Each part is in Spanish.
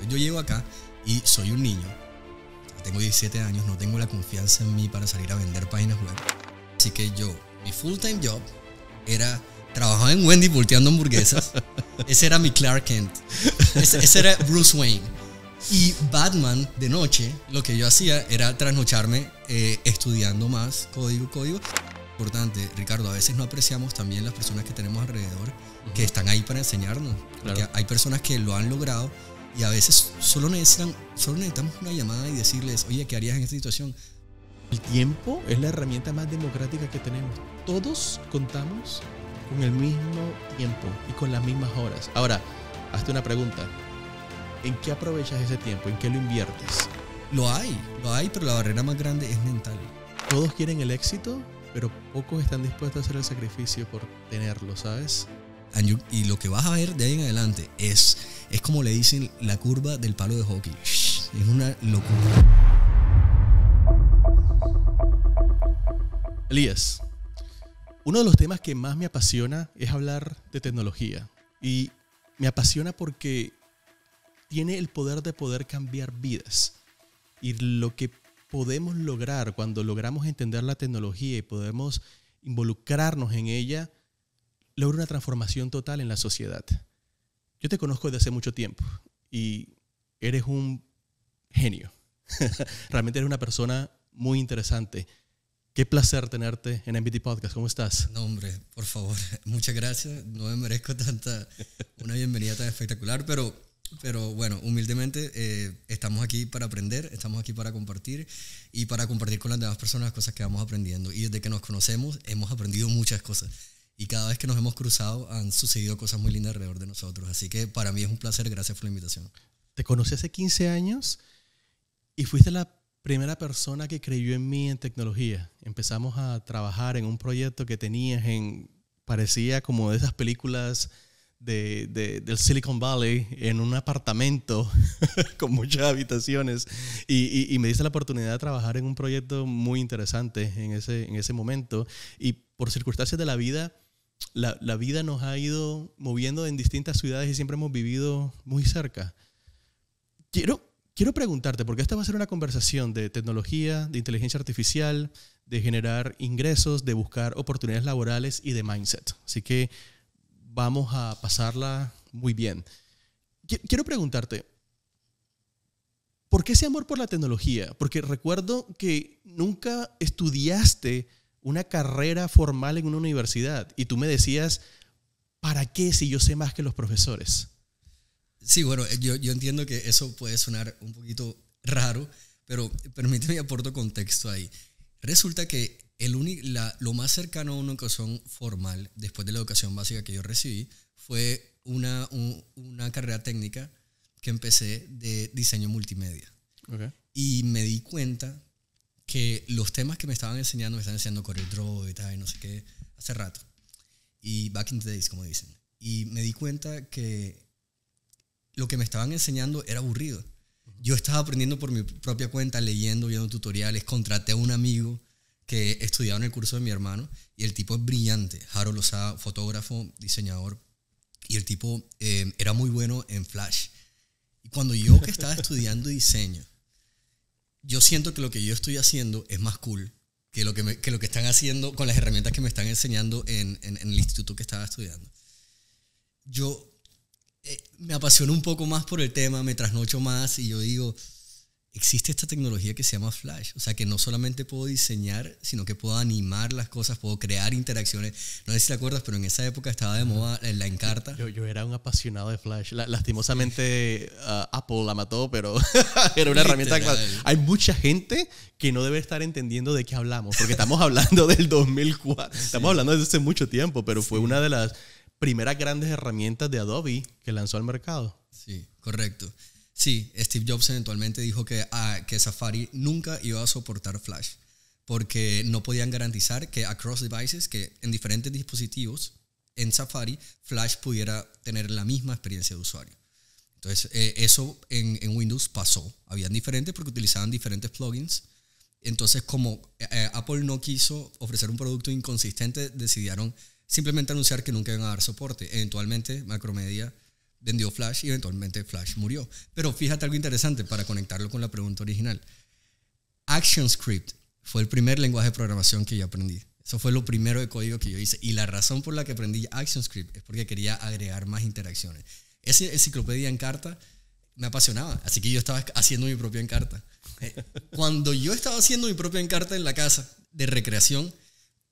yo llego acá y soy un niño, tengo 17 años, no tengo la confianza en mí para salir a vender páginas web. Así que mi full time job era trabajar en Wendy volteando hamburguesas. Ese era mi Clark Kent. Ese era Bruce Wayne. Y Batman de noche, lo que yo hacía era trasnocharme estudiando más código. Importante, Ricardo, a veces no apreciamos también las personas que tenemos alrededor, que están ahí para enseñarnos. Porque hay personas que lo han logrado y a veces solo necesitamos una llamada y decirles, oye, ¿qué harías en esta situación? El tiempo es la herramienta más democrática que tenemos. Todos contamos con el mismo tiempo y con las mismas horas. Ahora, hazte una pregunta. ¿En qué aprovechas ese tiempo? ¿En qué lo inviertes? Lo hay, pero la barrera más grande es mental. Todos quieren el éxito, pero pocos están dispuestos a hacer el sacrificio por tenerlo, ¿sabes? Y lo que vas a ver de ahí en adelante es como le dicen la curva del palo de hockey. Es una locura. Elías, uno de los temas que más me apasiona es hablar de tecnología. Y me apasiona porque tiene el poder de poder cambiar vidas. Y lo que podemos lograr cuando logramos entender la tecnología y podemos involucrarnos en ella, logra una transformación total en la sociedad. Yo te conozco desde hace mucho tiempo y eres un genio. Realmente eres una persona muy interesante. Qué placer tenerte en MBT Podcast. ¿Cómo estás? No, hombre, por favor, muchas gracias. No me merezco una bienvenida tan espectacular, pero bueno, humildemente estamos aquí para aprender, estamos aquí para compartir y para compartir con las demás personas las cosas que vamos aprendiendo. Y desde que nos conocemos hemos aprendido muchas cosas. Y cada vez que nos hemos cruzado han sucedido cosas muy lindas alrededor de nosotros. Así que para mí es un placer. Gracias por la invitación. Te conocí hace 15 años y fuiste la primera persona que creyó en mí en tecnología. Empezamos a trabajar en un proyecto que tenías parecía como de esas películas del Silicon Valley, en un apartamento con muchas habitaciones. Y me diste la oportunidad de trabajar en un proyecto muy interesante en ese momento. Y por circunstancias de la vida, la vida nos ha ido moviendo en distintas ciudades y siempre hemos vivido muy cerca. Quiero preguntarte, porque esta va a ser una conversación de tecnología, de inteligencia artificial, de generar ingresos, de buscar oportunidades laborales y de mindset. Así que vamos a pasarla muy bien. Quiero preguntarte, ¿por qué ese amor por la tecnología? Porque recuerdo que nunca estudiaste una carrera formal en una universidad y tú me decías, ¿para qué si yo sé más que los profesores? Sí, bueno, yo entiendo que eso puede sonar un poquito raro, pero permíteme aporto contexto ahí. Resulta que lo más cercano a una educación formal después de la educación básica que yo recibí fue una carrera técnica que empecé de diseño multimedia. Okay. Y me di cuenta que los temas que me estaban enseñando CorelDRAW y tal, y no sé qué, hace rato. Y back in the days, como dicen. Y me di cuenta que lo que me estaban enseñando era aburrido. Yo estaba aprendiendo por mi propia cuenta, leyendo, viendo tutoriales. Contraté a un amigo que estudiaba en el curso de mi hermano y el tipo es brillante. Harold Lozada, fotógrafo, diseñador. Y el tipo era muy bueno en Flash. Y cuando yo que estaba estudiando diseño, yo siento que lo que yo estoy haciendo es más cool que lo que están haciendo con las herramientas que me están enseñando en el instituto que estaba estudiando. Yo me apasiono un poco más por el tema, me trasnocho más y yo digo, existe esta tecnología que se llama Flash. O sea, que no solamente puedo diseñar, sino que puedo animar las cosas, puedo crear interacciones. No sé si te acuerdas, pero en esa época estaba de moda la Encarta. Yo era un apasionado de Flash. Lastimosamente Apple la mató, pero era una herramienta. Hay mucha gente que no debe estar entendiendo de qué hablamos, porque estamos hablando del 2004. Sí. Estamos hablando desde hace mucho tiempo, pero fue una de las primeras grandes herramientas de Adobe que lanzó al mercado. Sí, correcto. Sí, Steve Jobs eventualmente dijo que Safari nunca iba a soportar Flash porque no podían garantizar que across devices, que en diferentes dispositivos en Safari, Flash pudiera tener la misma experiencia de usuario. Entonces, eso en Windows pasó. Habían diferentes porque utilizaban diferentes plugins. Entonces, como Apple no quiso ofrecer un producto inconsistente, decidieron simplemente anunciar que nunca iban a dar soporte. Eventualmente, Macromedia vendió Flash y eventualmente Flash murió. Pero fíjate algo interesante para conectarlo con la pregunta original. ActionScript fue el primer lenguaje de programación que yo aprendí. Eso fue lo primero de código que yo hice. Y la razón por la que aprendí ActionScript es porque quería agregar más interacciones. Esa enciclopedia Encarta me apasionaba, así que yo estaba haciendo mi propia Encarta. Cuando yo estaba haciendo mi propia Encarta en la casa de recreación,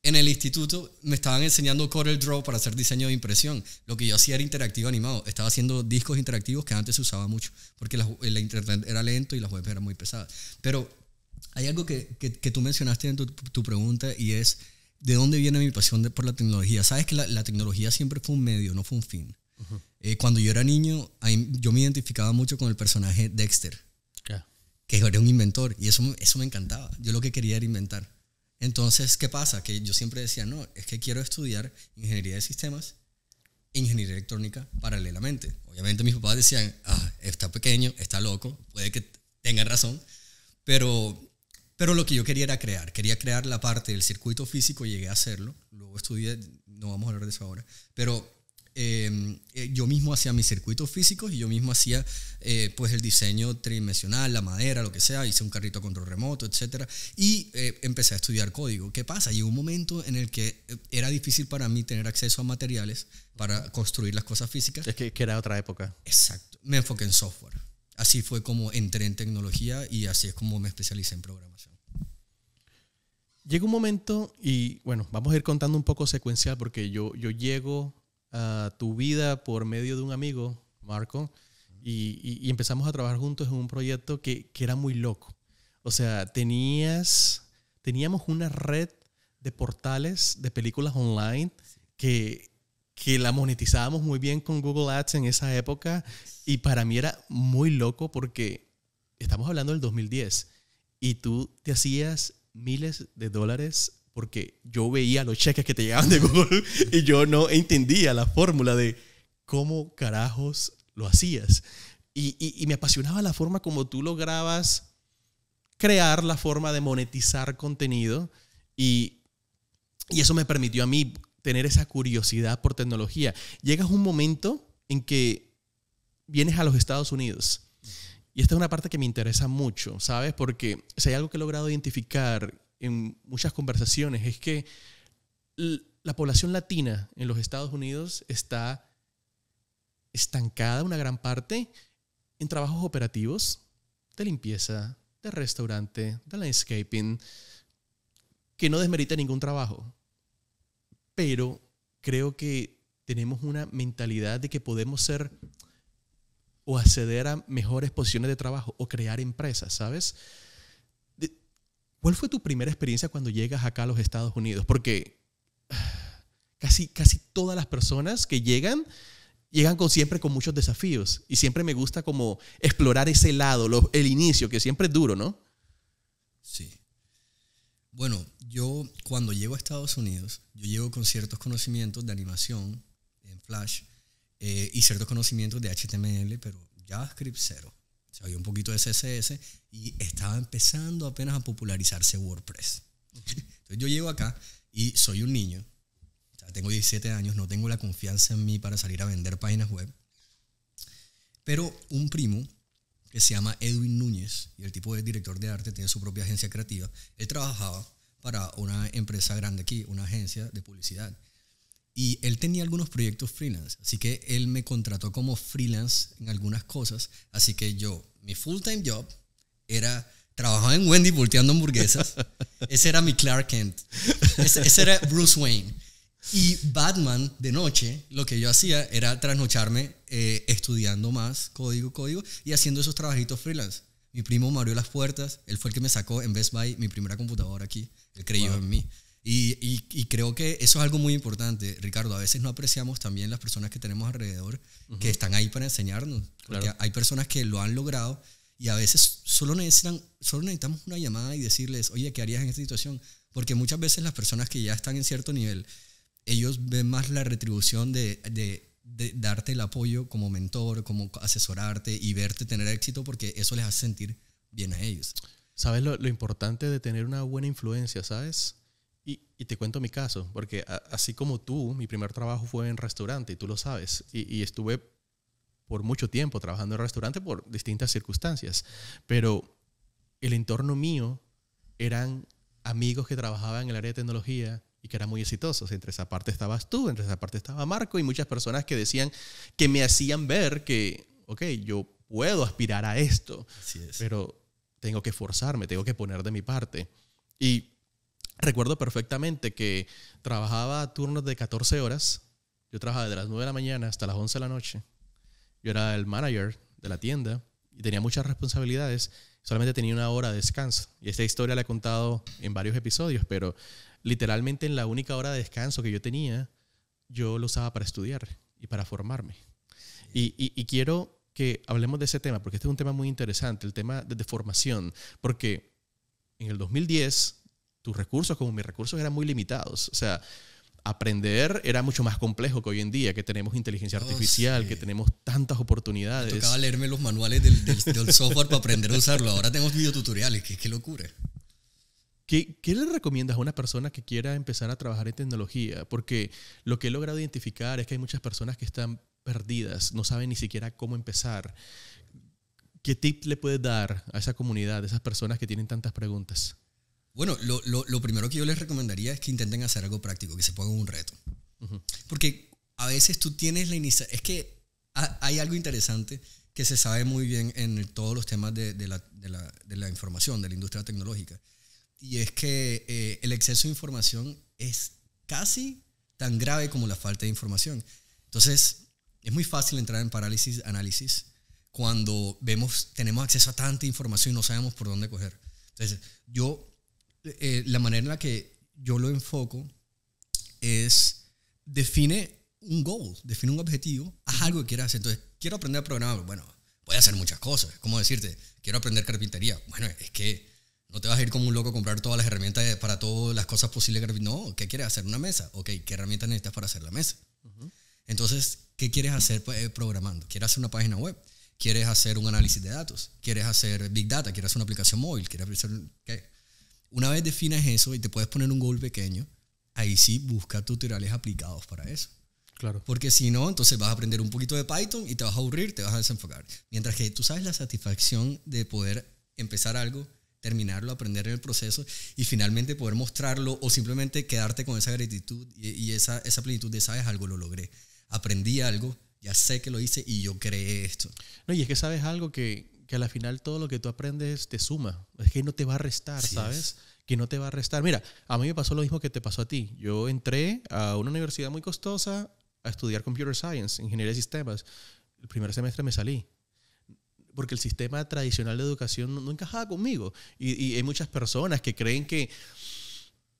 en el instituto me estaban enseñando CorelDRAW para hacer diseño de impresión. Lo que yo hacía era interactivo animado. Estaba haciendo discos interactivos que antes se usaba mucho, porque la internet era lento y las webs eran muy pesadas. Pero hay algo que tú mencionaste en tu pregunta, y es ¿de dónde viene mi pasión por la tecnología? Sabes que la tecnología siempre fue un medio, no fue un fin. Uh-huh. Cuando yo era niño, yo me identificaba mucho con el personaje Dexter, que era un inventor, y eso me encantaba. Yo lo que quería era inventar. Entonces, ¿qué pasa? Que yo siempre decía, no, es que quiero estudiar ingeniería de sistemas e ingeniería electrónica paralelamente. Obviamente mis papás decían, está pequeño, está loco, puede que tengan razón, pero lo que yo quería crear la parte del circuito físico, llegué a hacerlo, luego estudié, no vamos a hablar de eso ahora, pero yo mismo hacía mis circuitos físicos y yo mismo hacía pues el diseño tridimensional, la madera, lo que sea, hice un carrito a control remoto, etc. Y empecé a estudiar código. ¿Qué pasa? Llegó un momento en el que era difícil para mí tener acceso a materiales para construir las cosas físicas. Es que era otra época. Exacto. Me enfoqué en software. Así fue como entré en tecnología y así es como me especialicé en programación. Llega un momento y, bueno, vamos a ir contando un poco secuencial porque yo llego a tu vida por medio de un amigo, Marco, y empezamos a trabajar juntos en un proyecto que era muy loco. O sea, teníamos una red de portales de películas online que la monetizábamos muy bien con Google Ads en esa época, y para mí era muy loco porque estamos hablando del 2010 y tú te hacías miles de dólares porque yo veía los cheques que te llegaban de Google y yo no entendía la fórmula de cómo carajos lo hacías. Y me apasionaba la forma como tú lograbas crear la forma de monetizar contenido, y eso me permitió a mí tener esa curiosidad por tecnología. Llegas un momento en que vienes a los Estados Unidos. Y esta es una parte que me interesa mucho, ¿sabes? Porque si hay algo que he logrado identificar en muchas conversaciones es que la población latina en los Estados Unidos está estancada, una gran parte, en trabajos operativos, de limpieza, de restaurante, de landscaping, que no desmerita ningún trabajo. Pero creo que tenemos una mentalidad de que podemos ser o acceder a mejores posiciones de trabajo o crear empresas, ¿sabes? ¿Cuál fue tu primera experiencia cuando llegas acá a los Estados Unidos? Porque casi todas las personas que llegan siempre con muchos desafíos, y siempre me gusta como explorar ese lado, el inicio, que siempre es duro, ¿no? Sí. Bueno, yo cuando llego a Estados Unidos, yo llego con ciertos conocimientos de animación en Flash y ciertos conocimientos de HTML, pero JavaScript cero. Sabía un poquito de CSS y estaba empezando apenas a popularizarse WordPress. Entonces yo llego acá y soy un niño, o sea, tengo 17 años, no tengo la confianza en mí para salir a vender páginas web, pero un primo que se llama Edwin Núñez, y el tipo es director de arte, tiene su propia agencia creativa. Él trabajaba para una empresa grande aquí, una agencia de publicidad, y él tenía algunos proyectos freelance, así que él me contrató como freelance en algunas cosas. Así que mi full time job era trabajaba en Wendy volteando hamburguesas. Ese era mi Clark Kent, ese era Bruce Wayne. Y Batman de noche, lo que yo hacía era trasnocharme estudiando más código y haciendo esos trabajitos freelance. Mi primo me abrió las puertas, él fue el que me sacó en Best Buy mi primera computadora aquí, él creyó en mí. Y creo que eso es algo muy importante, Ricardo. A veces no apreciamos también las personas que tenemos alrededor, que están ahí para enseñarnos. Porque claro, hay personas que lo han logrado y a veces solo necesitamos una llamada y decirles, oye, ¿qué harías en esta situación? Porque muchas veces las personas que ya están en cierto nivel, ellos ven más la retribución de darte el apoyo como mentor, como asesorarte y verte tener éxito, porque eso les hace sentir bien a ellos. ¿Sabes lo importante de tener una buena influencia, sabes? Y te cuento mi caso, porque así como tú, mi primer trabajo fue en restaurante, y tú lo sabes, y estuve por mucho tiempo trabajando en restaurante por distintas circunstancias, pero el entorno mío eran amigos que trabajaban en el área de tecnología y que eran muy exitosos. Entre esa parte estabas tú, entre esa parte estaba Marco y muchas personas que decían, que me hacían ver que, ok, yo puedo aspirar a esto, pero tengo que esforzarme, tengo que poner de mi parte. Y recuerdo perfectamente que trabajaba turnos de 14 horas. Yo trabajaba desde las 9 de la mañana hasta las 11 de la noche. Yo era el manager de la tienda y tenía muchas responsabilidades. Solamente tenía 1 hora de descanso. Y esta historia la he contado en varios episodios, pero literalmente en la única hora de descanso que yo tenía, yo lo usaba para estudiar y para formarme. Y quiero que hablemos de ese tema, porque este es un tema muy interesante, el tema de formación. Porque en el 2010, tus recursos como mis recursos eran muy limitados. O sea, aprender era mucho más complejo que hoy en día, que tenemos inteligencia artificial, que tenemos tantas oportunidades. Me tocaba leerme los manuales del software para aprender a usarlo. Ahora tenemos videotutoriales, qué locura. ¿Qué le recomiendas a una persona que quiera empezar a trabajar en tecnología? Porque lo que he logrado identificar es que hay muchas personas que están perdidas, no saben ni siquiera cómo empezar. ¿Qué tip le puedes dar a esa comunidad, a esas personas que tienen tantas preguntas? Bueno, lo primero que yo les recomendaría es que intenten hacer algo práctico, que se pongan un reto. Uh-huh. Porque a veces tú tienes la iniciativa. Es que hay algo interesante que se sabe muy bien en todos los temas de la información, de la industria tecnológica. Y es que el exceso de información es casi tan grave como la falta de información. Entonces, es muy fácil entrar en parálisis, análisis, cuando tenemos acceso a tanta información y no sabemos por dónde coger. Entonces, la manera en la que yo lo enfoco es define un goal, define un objetivo, haz algo que quieras hacer. Entonces, quiero aprender a programar. Bueno, voy a hacer muchas cosas. ¿Cómo decirte? Quiero aprender carpintería. Bueno, es que no te vas a ir como un loco a comprar todas las herramientas para todas las cosas posibles. No, ¿qué quieres hacer? ¿Una mesa? Ok, ¿qué herramientas necesitas para hacer la mesa? Uh-huh. Entonces, ¿qué quieres hacer programando? ¿Quieres hacer una página web? ¿Quieres hacer un análisis de datos? ¿Quieres hacer Big Data? ¿Quieres hacer una aplicación móvil? ¿Quieres hacer qué? Una vez defines eso y te puedes poner un goal pequeño, ahí sí busca tutoriales aplicados para eso. Claro. Porque si no, entonces vas a aprender un poquito de Python y te vas a aburrir, te vas a desenfocar. Mientras que tú sabes la satisfacción de poder empezar algo, terminarlo, aprender en el proceso y finalmente poder mostrarlo o simplemente quedarte con esa gratitud y esa plenitud de, sabes, algo lo logré. Aprendí algo, ya sé que lo hice y yo creé esto. No, y es que sabes algo que a la final todo lo que tú aprendes te suma. Es que no te va a restar, sí, ¿sabes? Que no te va a restar. Mira, a mí me pasó lo mismo que te pasó a ti. Yo entré a una universidad muy costosa a estudiar Computer Science, Ingeniería de Sistemas. El primer semestre me salí. Porque el sistema tradicional de educación no encajaba conmigo. Y hay muchas personas que creen que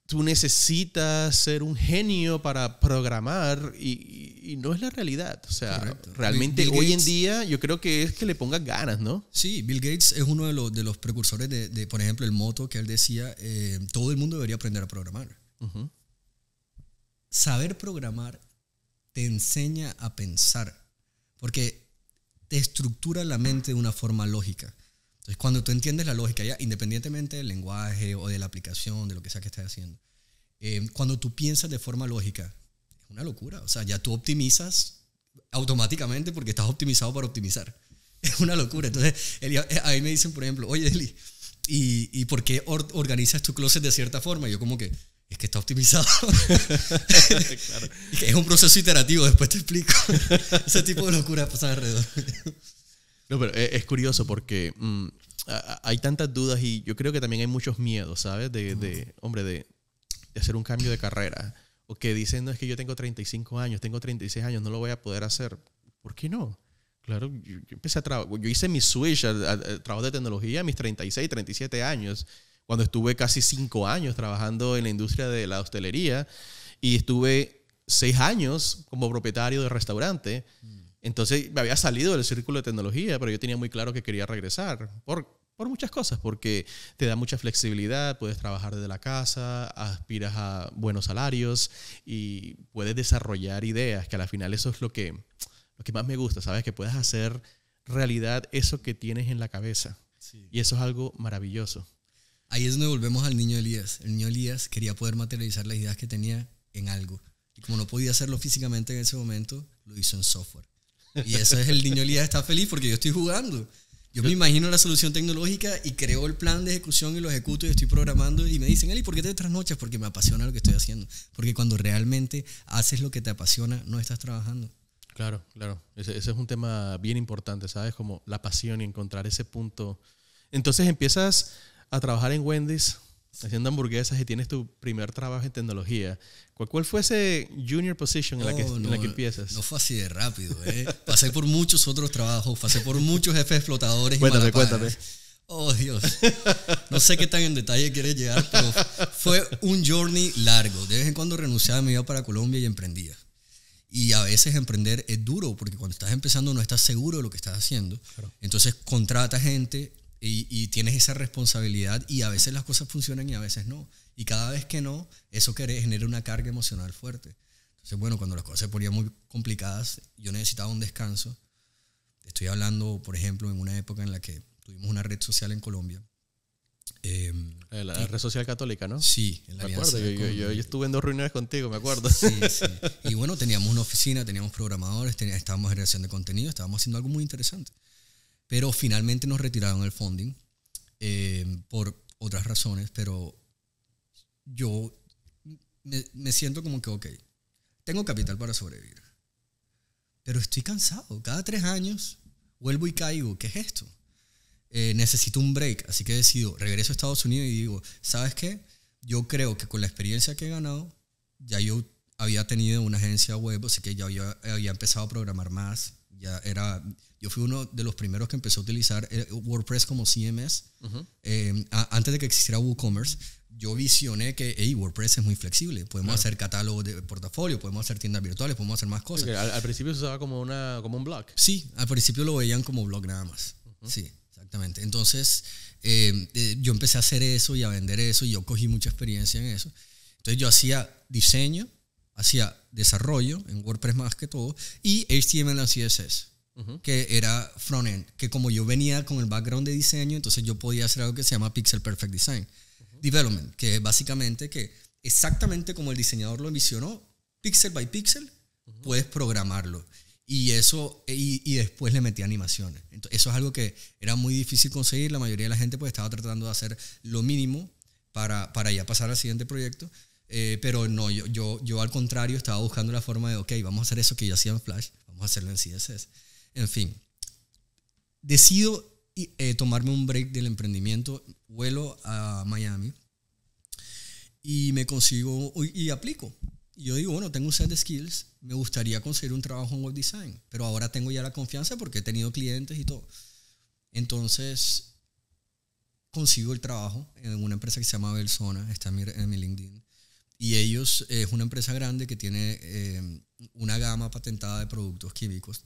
tú necesitas ser un genio para programar y no es la realidad. O sea, correcto. Realmente Bill hoy Gates, en día yo creo que es que le pongas ganas, ¿no? Sí, Bill Gates es uno de los precursores de, por ejemplo, el moto que él decía, todo el mundo debería aprender a programar. Uh-huh. Saber programar te enseña a pensar, porque te estructura la mente de una forma lógica. Entonces, cuando tú entiendes la lógica, ya independientemente del lenguaje o de la aplicación, de lo que sea que estés haciendo, cuando tú piensas de forma lógica, es una locura. O sea, ya tú optimizas automáticamente porque estás optimizado para optimizar. Es una locura. Entonces, a mí me dicen, por ejemplo, oye, Eli, ¿y por qué organizas tu closet de cierta forma? Y yo como que, es que está optimizado. Claro. Es un proceso iterativo, después te explico. Ese tipo de locuras pasan alrededor. No, pero es curioso porque hay tantas dudas y yo creo que también hay muchos miedos, ¿sabes? De hacer un cambio de carrera. O que dicen, no, es que yo tengo 35 años, tengo 36 años, no lo voy a poder hacer. ¿Por qué no? Claro, yo empecé yo hice mi switch al trabajo de tecnología a mis 36, 37 años, cuando estuve casi 5 años trabajando en la industria de la hostelería y estuve 6 años como propietario de restaurante. Entonces me había salido del círculo de tecnología, pero yo tenía muy claro que quería regresar por muchas cosas, porque te da mucha flexibilidad, puedes trabajar desde la casa, aspiras a buenos salarios y puedes desarrollar ideas, que al final eso es lo que más me gusta, ¿sabes? Que puedas hacer realidad eso que tienes en la cabeza. Sí. Y eso es algo maravilloso. Ahí es donde volvemos al niño Elías. El niño Elías quería poder materializar las ideas que tenía en algo. Y como no podía hacerlo físicamente en ese momento, lo hizo en software. Y eso es el niño Elías está feliz porque yo estoy jugando. Yo me imagino la solución tecnológica y creo el plan de ejecución y lo ejecuto y estoy programando y me dicen, Eli, ¿por qué te trasnochas? Porque me apasiona lo que estoy haciendo. Porque cuando realmente haces lo que te apasiona, no estás trabajando. Claro, claro. Ese es un tema bien importante, ¿sabes? Como la pasión y encontrar ese punto. Entonces empiezas a trabajar en Wendy's haciendo hamburguesas y tienes tu primer trabajo en tecnología. ¿Cuál fue ese junior position en la que empiezas? No fue así de rápido. Pasé por muchos otros trabajos, pasé por muchos jefes explotadores. Cuéntame. Oh, Dios. No sé qué tan en detalle quieres llegar, pero fue un journey largo. De vez en cuando renunciaba, me iba para Colombia y emprendía. Y a veces emprender es duro porque cuando estás empezando no estás seguro de lo que estás haciendo. Claro. Entonces contratas gente y tienes esa responsabilidad y a veces las cosas funcionan y a veces no. Y cada vez que no, eso genera una carga emocional fuerte. Entonces, bueno, cuando las cosas se ponían muy complicadas, yo necesitaba un descanso. Estoy hablando, por ejemplo, en una época en la que tuvimos una red social en Colombia. La red social católica, ¿no? Sí, en la alianza. Yo estuve en 2 reuniones contigo, me acuerdo. Sí. Y bueno, teníamos una oficina, teníamos programadores, estábamos en generación de contenido, estábamos haciendo algo muy interesante. Pero finalmente nos retiraron el funding por otras razones, pero yo me siento como que, ok, tengo capital para sobrevivir, pero estoy cansado. Cada 3 años vuelvo y caigo. ¿Qué es esto? Necesito un break, así que decido, regreso a Estados Unidos y digo, ¿sabes qué? Yo creo que con la experiencia que he ganado, ya yo había tenido una agencia web, así que ya había empezado a programar más. Yo fui uno de los primeros que empezó a utilizar WordPress como CMS. Uh-huh. Antes de que existiera WooCommerce, yo visioné que WordPress es muy flexible. Podemos hacer catálogo de portafolio, podemos hacer tiendas virtuales, podemos hacer más cosas. Al principio se usaba como un blog. Sí, al principio lo veían como blog nada más. Uh-huh. Sí, exactamente. Entonces, yo empecé a hacer eso y a vender eso y yo cogí mucha experiencia en eso. Entonces, yo hacía diseño, hacía desarrollo en WordPress más que todo y HTML y CSS, uh-huh, que era frontend, que como yo venía con el background de diseño, entonces yo podía hacer algo que se llama Pixel Perfect Design, uh-huh, Development, que es básicamente que exactamente como el diseñador lo envisionó, pixel by pixel, uh-huh, puedes programarlo. Y eso, y después le metí animaciones. Entonces, eso es algo que era muy difícil conseguir. La mayoría de la gente pues estaba tratando de hacer lo mínimo para ya pasar al siguiente proyecto. Pero no, yo al contrario estaba buscando la forma de, ok, vamos a hacer eso que yo hacía en Flash, vamos a hacerlo en CSS. En fin, decido tomarme un break del emprendimiento, vuelo a Miami y me consigo y aplico. Y yo digo, bueno, tengo un set de skills, me gustaría conseguir un trabajo en web design, pero ahora tengo ya la confianza porque he tenido clientes y todo. Entonces, consigo el trabajo en una empresa que se llama Belsona, está en mi LinkedIn. Y ellos es una empresa grande que tiene una gama patentada de productos químicos.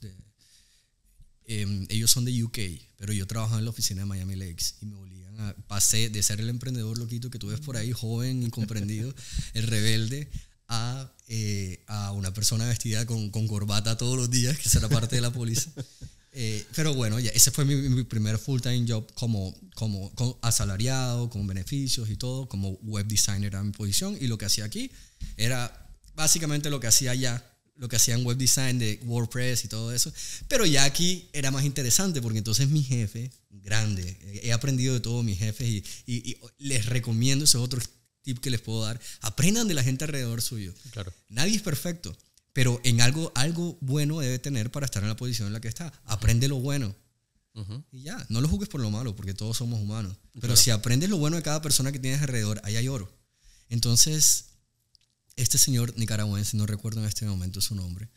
Ellos son de UK, pero yo trabajaba en la oficina de Miami Lakes y me obligan pasé de ser el emprendedor loquito que tú ves por ahí, joven, incomprendido, el rebelde, a una persona vestida con corbata todos los días, que será parte de la póliza. Pero bueno, ya ese fue mi primer full-time job como asalariado, con beneficios y todo, como web designer era mi posición, y lo que hacía aquí era básicamente lo que hacía allá, lo que hacía en web design de WordPress y todo eso, pero ya aquí era más interesante porque entonces mi jefe, grande, he aprendido de todos mis jefes y les recomiendo, ese es otro tip que les puedo dar, aprendan de la gente alrededor suyo. Claro. Nadie es perfecto, pero en algo bueno debe tener para estar en la posición en la que está. Aprende lo bueno. Uh-huh. Y ya, no lo juzgues por lo malo, porque todos somos humanos. Pero claro, si aprendes lo bueno de cada persona que tienes alrededor, ahí hay oro. Entonces, este señor nicaragüense, no recuerdo en este momento su nombre,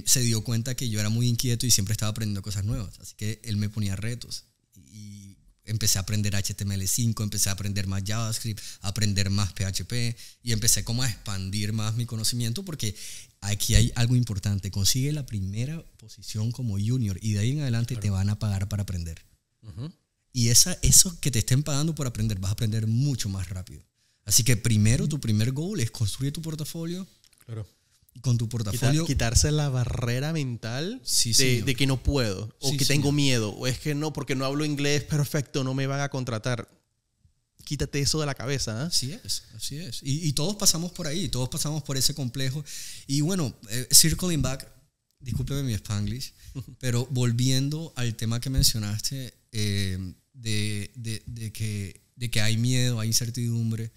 se dio cuenta que yo era muy inquieto y siempre estaba aprendiendo cosas nuevas. Así que él me ponía retos. Y empecé a aprender HTML5, empecé a aprender más JavaScript, a aprender más PHP y empecé como a expandir más mi conocimiento porque aquí hay algo importante. Consigue la primera posición como junior y de ahí en adelante claro, te van a pagar para aprender. Uh-huh. Y eso que te estén pagando por aprender, vas a aprender mucho más rápido. Así que primero, tu primer goal es construir tu portafolio. Claro. Y con tu portafolio quitarse la barrera mental de que no puedo o que tengo miedo o es que no, porque no hablo inglés perfecto, no me van a contratar. Quítate eso de la cabeza, ¿eh? Así es. Y todos pasamos por ahí, todos pasamos por ese complejo. Y bueno, circling back, discúlpeme mi Spanglish, pero volviendo al tema que mencionaste, de que hay miedo, hay incertidumbre,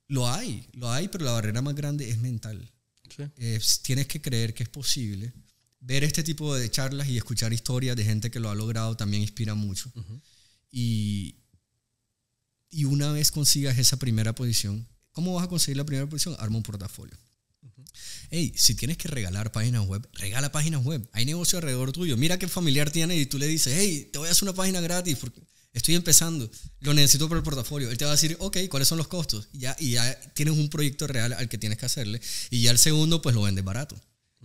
lo hay, pero la barrera más grande es mental. Sí. Tienes que creer que es posible. Ver este tipo de charlas y escuchar historias de gente que lo ha logrado también inspira mucho. Uh-huh. Y una vez consigas esa primera posición, ¿cómo vas a conseguir la primera posición? Arma un portafolio. Uh-huh. Hey, si tienes que regalar páginas web, regala páginas web. Hay negocio alrededor tuyo. Mira qué familiar tiene y tú le dices, hey, te voy a hacer una página gratis porque estoy empezando, lo necesito para el portafolio. Él te va a decir, ok, ¿cuáles son los costos? Y ya tienes un proyecto real al que tienes que hacerle. Y ya el segundo, pues lo vendes barato.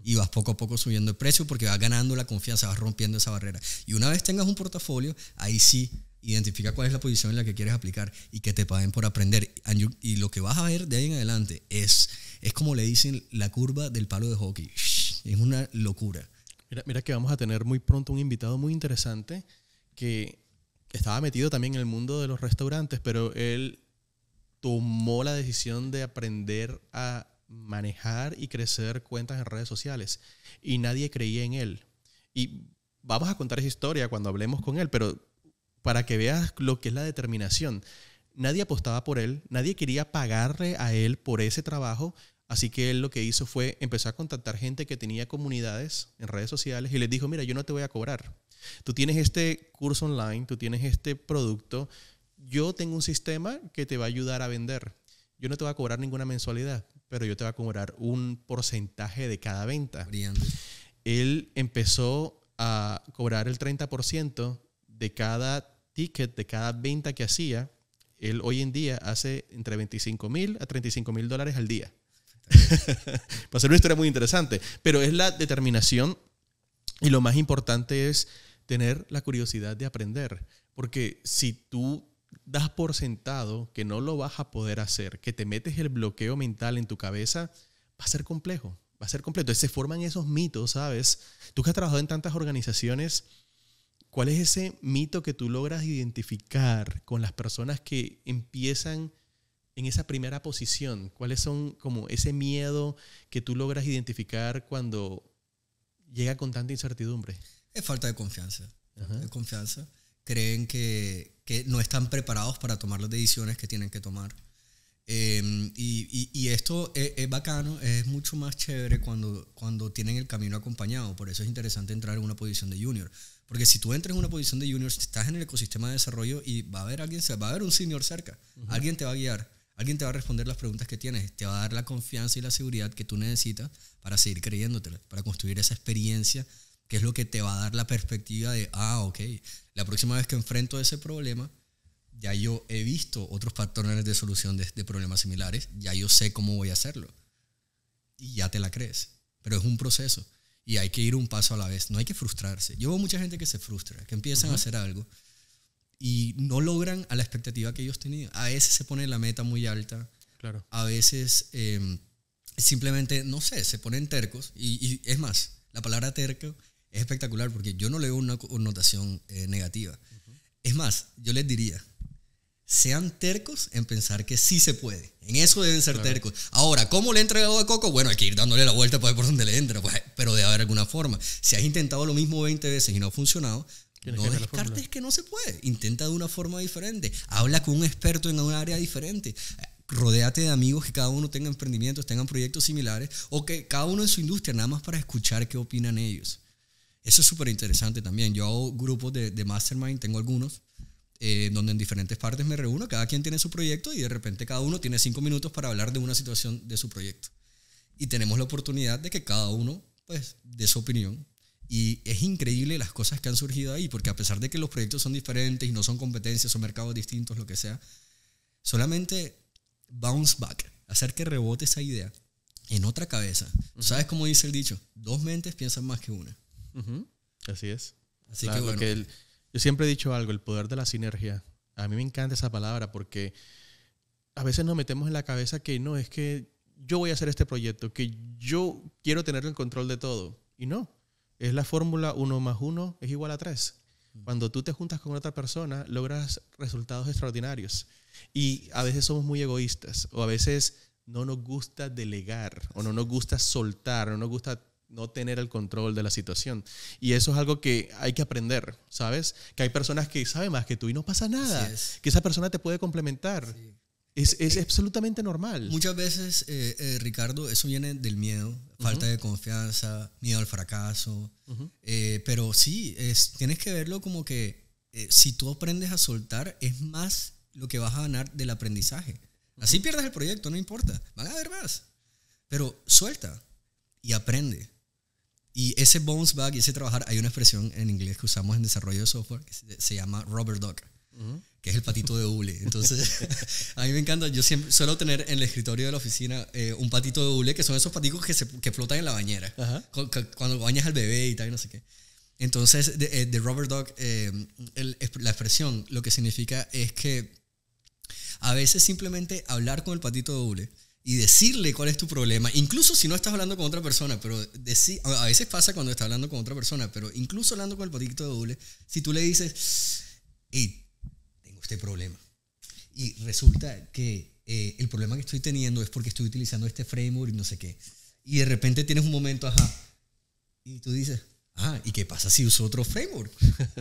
Y vas poco a poco subiendo el precio porque vas ganando la confianza, vas rompiendo esa barrera. Y una vez tengas un portafolio, ahí sí identifica cuál es la posición en la que quieres aplicar y que te paguen por aprender. Y lo que vas a ver de ahí en adelante es como le dicen la curva del palo de hockey. Es una locura. Mira que vamos a tener muy pronto un invitado muy interesante que estaba metido también en el mundo de los restaurantes, pero él tomó la decisión de aprender a manejar y crecer cuentas en redes sociales y nadie creía en él. Y vamos a contar esa historia cuando hablemos con él, pero para que veas lo que es la determinación. Nadie apostaba por él, nadie quería pagarle a él por ese trabajo, así que él lo que hizo fue empezar a contactar gente que tenía comunidades en redes sociales y les dijo, mira, yo no te voy a cobrar. Tú tienes este curso online, tú tienes este producto, yo tengo un sistema que te va a ayudar a vender. Yo no te voy a cobrar ninguna mensualidad, pero yo te voy a cobrar un porcentaje de cada venta. Brillante. Él empezó a cobrar el 30% de cada ticket, de cada venta que hacía. Él hoy en día hace entre $25,000 a $35,000 al día. Va a ser una historia muy interesante, pero es la determinación y lo más importante es tener la curiosidad de aprender, porque si tú das por sentado que no lo vas a poder hacer, que te metes el bloqueo mental en tu cabeza, va a ser complejo, va a ser complejo. Entonces se forman esos mitos, ¿sabes? Tú que has trabajado en tantas organizaciones, ¿cuál es ese mito que tú logras identificar con las personas que empiezan en esa primera posición? ¿Cuáles son como ese miedo que tú logras identificar cuando llega con tanta incertidumbre? Es falta de confianza. Uh-huh. De confianza. Creen que no están preparados para tomar las decisiones que tienen que tomar. Y esto es bacano, es mucho más chévere cuando tienen el camino acompañado. Por eso es interesante entrar en una posición de junior. Porque si tú entras en una posición de junior, estás en el ecosistema de desarrollo y va a haber un senior cerca. Uh-huh. Alguien te va a guiar, alguien te va a responder las preguntas que tienes, te va a dar la confianza y la seguridad que tú necesitas para seguir creyéndotela, para construir esa experiencia que es lo que te va a dar la perspectiva de, ok, la próxima vez que enfrento ese problema, ya yo he visto otros patrones de solución de problemas similares, ya yo sé cómo voy a hacerlo. Y ya te la crees. Pero es un proceso y hay que ir un paso a la vez. No hay que frustrarse. Yo veo mucha gente que se frustra, que empiezan a hacer algo y no logran a la expectativa que ellos tenían. A veces se pone la meta muy alta. Claro. A veces simplemente, no sé, se ponen tercos. Y es más, la palabra terco es espectacular porque yo no le veo una connotación negativa. Uh-huh. Es más, yo les diría, sean tercos en pensar que sí se puede. En eso deben ser tercos. Ahora, ¿cómo le he entregado de coco? Bueno, hay que ir dándole la vuelta para ver por dónde le entra, pues, pero debe haber alguna forma. Si has intentado lo mismo 20 veces y no ha funcionado, no descartes que no se puede. Intenta de una forma diferente. Habla con un experto en un área diferente. Rodéate de amigos que cada uno tenga emprendimientos, tengan proyectos similares o que cada uno en su industria, nada más para escuchar qué opinan ellos. Eso es súper interesante también. Yo hago grupos de mastermind, tengo algunos, donde en diferentes partes me reúno, cada quien tiene su proyecto y de repente cada uno tiene 5 minutos para hablar de una situación de su proyecto. Y tenemos la oportunidad de que cada uno pues dé su opinión. Y es increíble las cosas que han surgido ahí, porque a pesar de que los proyectos son diferentes y no son competencias, son mercados distintos, lo que sea, solamente bounce back, hacer que rebote esa idea en otra cabeza. Uh-huh. ¿Sabes cómo dice el dicho? 2 mentes piensan más que una. Uh-huh. Así es. Así que bueno. Yo siempre he dicho algo, el poder de la sinergia. A mí me encanta esa palabra porque a veces nos metemos en la cabeza que no, es que yo voy a hacer este proyecto, que yo quiero tener el control de todo. Y no, es la fórmula 1 más 1 es igual a 3. Cuando tú te juntas con otra persona, logras resultados extraordinarios. Y a veces somos muy egoístas o a veces no nos gusta delegar o no nos gusta soltar, no nos gusta no tener el control de la situación. Y eso es algo que hay que aprender, ¿sabes? Que hay personas que saben más que tú y no pasa nada. Que esa persona te puede complementar. Sí. Es absolutamente normal. Muchas veces, Ricardo, eso viene del miedo, falta de confianza, miedo al fracaso. Pero sí, tienes que verlo como que si tú aprendes a soltar, es más lo que vas a ganar del aprendizaje. Así pierdas el proyecto, no importa. Van a haber más. Pero suelta y aprende. Y ese bounce back y ese trabajar, hay una expresión en inglés que usamos en desarrollo de software que se llama rubber duck. Que es el patito de hule. Entonces, a mí me encanta. Yo siempre suelo tener en el escritorio de la oficina un patito de hule, que son esos paticos que flotan en la bañera. Cuando bañas al bebé y tal, no sé qué. Entonces, de rubber duck, la expresión, lo que significa es que a veces simplemente hablar con el patito de hule y decirle cuál es tu problema, incluso si no estás hablando con otra persona, pero a veces pasa cuando estás hablando con otra persona, pero incluso hablando con el patito de hule, si tú le dices, hey, este problema y resulta que el problema que estoy teniendo es porque estoy utilizando este framework y no sé qué, y de repente tienes un momento, y tú dices, ¿y qué pasa si uso otro framework?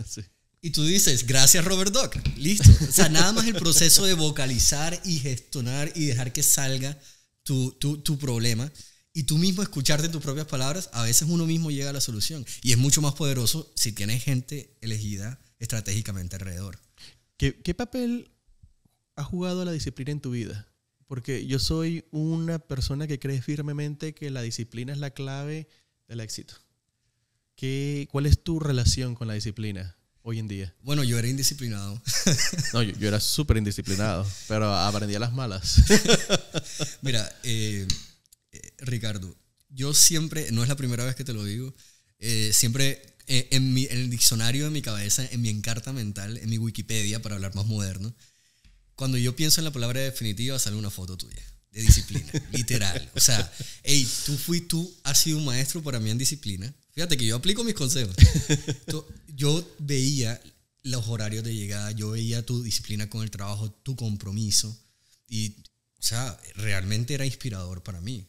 Sí. Y tú dices, gracias Robert Duck, listo. O sea, nada más el proceso de vocalizar y gestionar y dejar que salga tu problema y tú mismo escucharte en tus propias palabras, a veces uno mismo llega a la solución y es mucho más poderoso si tienes gente elegida estratégicamente alrededor. ¿Qué papel ha jugado la disciplina en tu vida? Porque yo soy una persona que cree firmemente que la disciplina es la clave del éxito. ¿Cuál es tu relación con la disciplina hoy en día? Bueno, yo era indisciplinado. No, yo era súper indisciplinado, pero aprendí a las malas. Mira, Ricardo, yo siempre, no es la primera vez que te lo digo, siempre... en el diccionario de mi cabeza, en mi encarta mental, en mi Wikipedia, para hablar más moderno, cuando yo pienso en la palabra definitiva, sale una foto tuya, de disciplina, literal. O sea, hey, tú has sido un maestro para mí en disciplina. Fíjate que yo aplico mis consejos. Yo veía los horarios de llegada, yo veía tu disciplina con el trabajo, tu compromiso, y, o sea, realmente era inspirador para mí.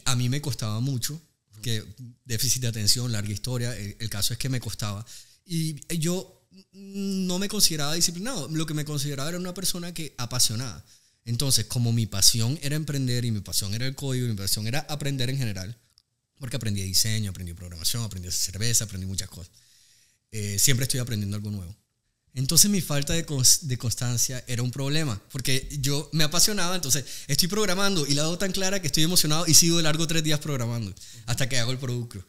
A mí me costaba mucho, que déficit de atención, larga historia, el caso es que me costaba y yo no me consideraba disciplinado, lo que me consideraba era una persona apasionada. Entonces, como mi pasión era emprender y mi pasión era el código y mi pasión era aprender en general, porque aprendí diseño, aprendí programación, aprendí cerveza, aprendí muchas cosas, siempre estoy aprendiendo algo nuevo. Entonces mi falta de constancia era un problema, porque yo me apasionaba, entonces estoy programando y la hago tan clara que estoy emocionado y sigo de largo 3 días programando hasta que hago el producto.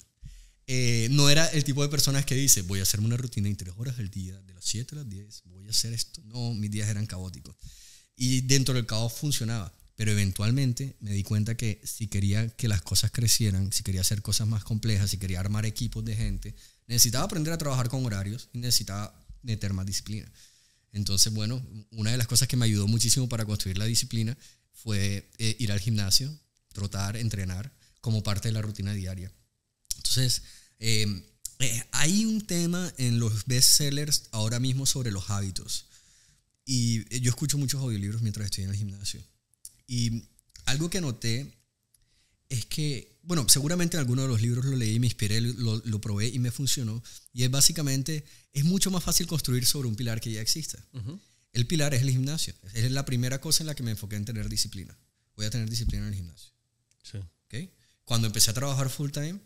No era el tipo de personas que dice, voy a hacerme una rutina de 3 horas al día, de las 7 a las 10, voy a hacer esto. No, mis días eran caóticos. Y dentro del caos funcionaba, pero eventualmente me di cuenta que si quería que las cosas crecieran, si quería hacer cosas más complejas, si quería armar equipos de gente, necesitaba aprender a trabajar con horarios y necesitaba meter más disciplina. Entonces, bueno, una de las cosas que me ayudó muchísimo para construir la disciplina fue ir al gimnasio, trotar, entrenar como parte de la rutina diaria. Entonces, hay un tema en los bestsellers ahora mismo sobre los hábitos y yo escucho muchos audiolibros mientras estoy en el gimnasio y algo que noté es que, bueno, seguramente en alguno de los libros lo leí, me inspiré, lo probé y me funcionó. Y es básicamente, es mucho más fácil construir sobre un pilar que ya exista. El pilar es el gimnasio. Es la primera cosa en la que me enfoqué en tener disciplina. Voy a tener disciplina en el gimnasio. Sí. ¿Okay? Cuando empecé a trabajar full time,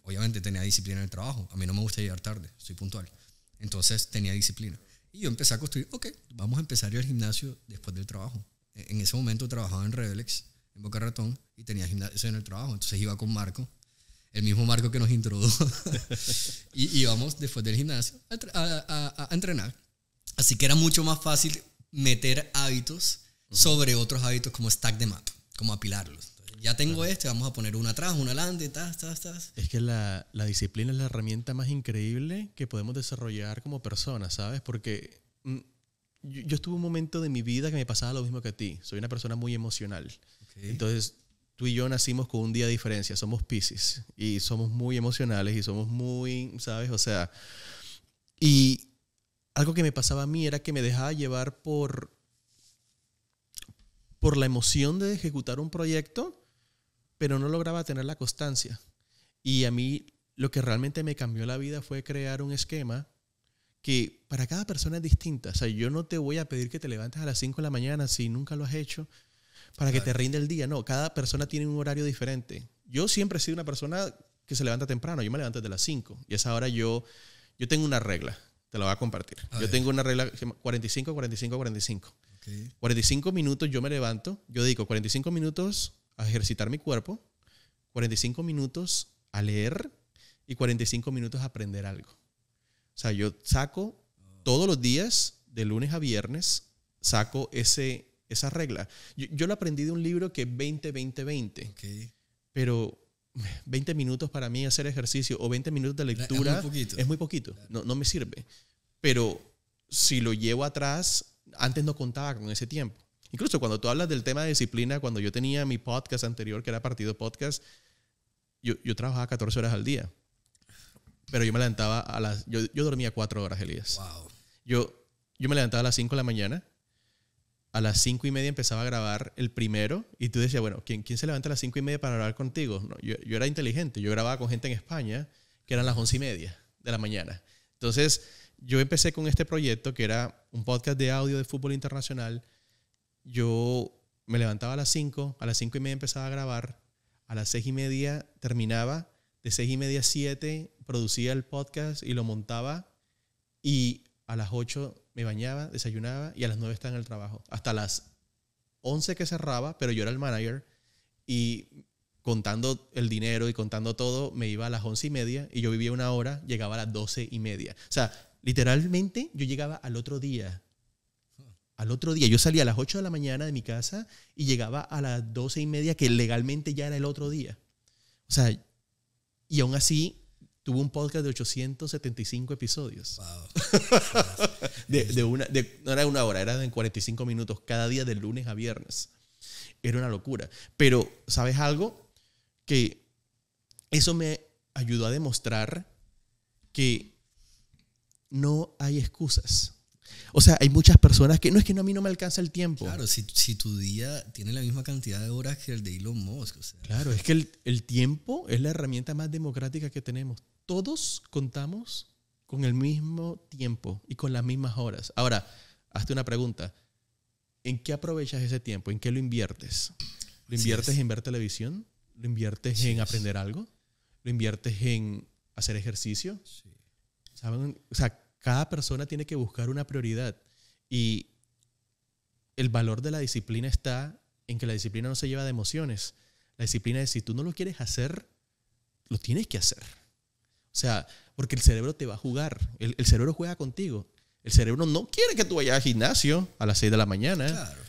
obviamente tenía disciplina en el trabajo. A mí no me gusta llegar tarde, soy puntual. Entonces tenía disciplina. Y yo empecé a construir, vamos a empezar a ir al gimnasio después del trabajo. En ese momento trabajaba en Revelex, en Boca Ratón, y tenía gimnasio en el trabajo. Entonces iba con Marco, el mismo Marco que nos introdujo, y íbamos después del gimnasio a entrenar. Así que era mucho más fácil meter hábitos sobre otros hábitos como stack them up, como apilarlos. Entonces, ya tengo vamos a poner una atrás, una adelante, Es que la disciplina es la herramienta más increíble que podemos desarrollar como personas, ¿sabes? Porque yo estuve un momento de mi vida que me pasaba lo mismo que a ti. Soy una persona muy emocional. Okay. Entonces, tú y yo nacimos con un día de diferencia. Somos Piscis y somos muy emocionales y somos muy, ¿sabes? O sea, y algo que me pasaba a mí era que me dejaba llevar por la emoción de ejecutar un proyecto, pero no lograba tener la constancia. Y a mí lo que realmente me cambió la vida fue crear un esquema que para cada persona es distinta. O sea, yo no te voy a pedir que te levantes a las 5 de la mañana si nunca lo has hecho para que te rinda el día. No, cada persona tiene un horario diferente. Yo siempre he sido una persona que se levanta temprano. Yo me levanto desde las 5 y a esa hora yo tengo una regla. Te la voy a compartir. Yo tengo una regla que se llama 45, 45, 45. Okay. 45 minutos yo me levanto. Yo dedico 45 minutos a ejercitar mi cuerpo, 45 minutos a leer y 45 minutos a aprender algo. O sea, yo saco todos los días, de lunes a viernes, saco esa regla. Yo lo aprendí de un libro que es 20-20-20. Okay. Pero 20 minutos para mí hacer ejercicio o 20 minutos de lectura es muy poquito. Claro. No me sirve. Pero si lo llevo atrás, antes no contaba con ese tiempo. Incluso cuando tú hablas del tema de disciplina, cuando yo tenía mi podcast anterior, que era Partido Podcast, yo trabajaba 14 horas al día. Pero yo me levantaba yo dormía 4 horas, Elías. Wow. Yo me levantaba a las 5 de la mañana. A las 5:30 empezaba a grabar el primero. Y tú decías, bueno, ¿quién se levanta a las 5:30 para grabar contigo? No, yo era inteligente. Yo grababa con gente en España que eran las 11:30 de la mañana. Entonces, yo empecé con este proyecto que era un podcast de audio de fútbol internacional. Yo me levantaba a las 5. A las 5:30 empezaba a grabar. A las 6:30 terminaba. De 6:30 a 7 producía el podcast y lo montaba. Y a las 8 me bañaba, desayunaba y a las 9 estaba en el trabajo. Hasta las 11 que cerraba, pero yo era el manager y contando el dinero y contando todo, me iba a las 11:30 y yo vivía 1 hora, llegaba a las 12:30. O sea, literalmente yo llegaba al otro día. Al otro día. Yo salía a las 8 de la mañana de mi casa y llegaba a las 12:30, que legalmente ya era el otro día. O sea, y aún así tuve un podcast de 875 episodios. Wow. No era 1 hora, era de 45 minutos cada día de lunes a viernes. Era una locura. Pero, ¿sabes algo? Que eso me ayudó a demostrar que no hay excusas. O sea, hay muchas personas que no es que a mí no me alcanza el tiempo. Claro, si tu día tiene la misma cantidad de horas que el de Elon Musk. O sea. Claro, es que el tiempo es la herramienta más democrática que tenemos. Todos contamos con el mismo tiempo y con las mismas horas. Ahora, hazte una pregunta. ¿En qué aprovechas ese tiempo? ¿En qué lo inviertes? ¿Lo inviertes en ver televisión? ¿Lo inviertes en aprender algo? ¿Lo inviertes en hacer ejercicio? Sí. ¿Saben? O sea, cada persona tiene que buscar una prioridad. Y el valor de la disciplina está en que la disciplina no se lleva de emociones. La disciplina es, si tú no lo quieres hacer, lo tienes que hacer. O sea, porque el cerebro te va a jugar. El cerebro juega contigo. El cerebro no quiere que tú vayas al gimnasio a las 6 de la mañana. Claro.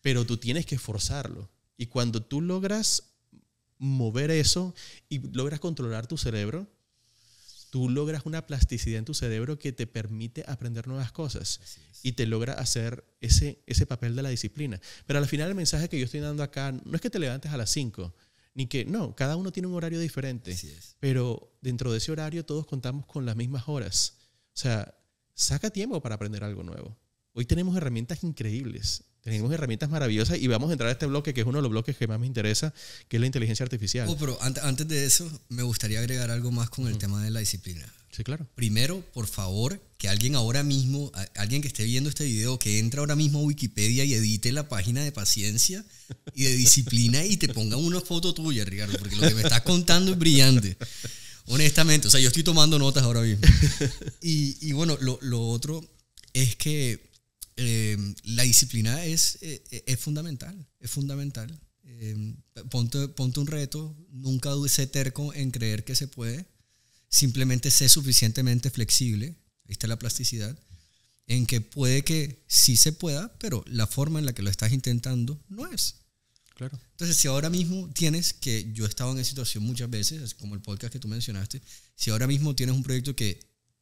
Pero tú tienes que forzarlo. Y cuando tú logras mover eso y logras controlar tu cerebro, tú logras una plasticidad en tu cerebro que te permite aprender nuevas cosas y te logra hacer ese papel de la disciplina. Pero al final el mensaje que yo estoy dando acá no es que te levantes a las 5, ni que, no, cada uno tiene un horario diferente, pero dentro de ese horario todos contamos con las mismas horas. O sea, saca tiempo para aprender algo nuevo. Hoy tenemos herramientas increíbles. Tenemos herramientas maravillosas y vamos a entrar a este bloque que es uno de los bloques que más me interesa, que es la inteligencia artificial. Pero antes de eso, me gustaría agregar algo más con el tema de la disciplina. Sí, claro. Primero, por favor, que alguien ahora mismo, alguien que esté viendo este video, que entre ahora mismo a Wikipedia y edite la página de paciencia y de disciplina y te ponga una foto tuya, Ricardo, porque lo que me estás contando es brillante. Honestamente, o sea, yo estoy tomando notas ahora mismo. Y bueno, lo otro es que la disciplina es fundamental, es fundamental. Ponte un reto, nunca sé terco en creer que se puede, simplemente sé suficientemente flexible, ahí está la plasticidad, en que puede que sí se pueda, pero la forma en la que lo estás intentando no es. Claro. Entonces, si ahora mismo tienes, que yo he estado en esa situación muchas veces, como el podcast que tú mencionaste, si ahora mismo tienes un proyecto que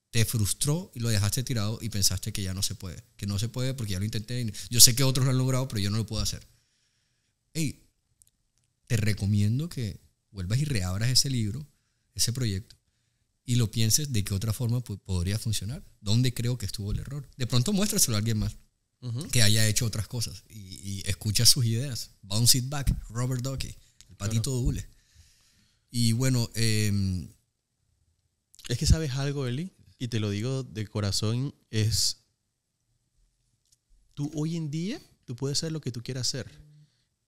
te frustró y lo dejaste tirado y pensaste que ya no se puede, que no se puede porque ya lo intenté, yo sé que otros lo han logrado, pero yo no lo puedo hacer. Hey, te recomiendo que vuelvas y reabras ese libro, ese proyecto, y lo pienses de qué otra forma podría funcionar. ¿Dónde creo que estuvo el error? De pronto muéstraselo a alguien más que haya hecho otras cosas y escucha sus ideas. Bounce It Back, Robert Dockey, el patito doble. Y bueno, es que sabes algo, Eli, y te lo digo de corazón, es tú hoy en día, tú puedes hacer lo que tú quieras hacer.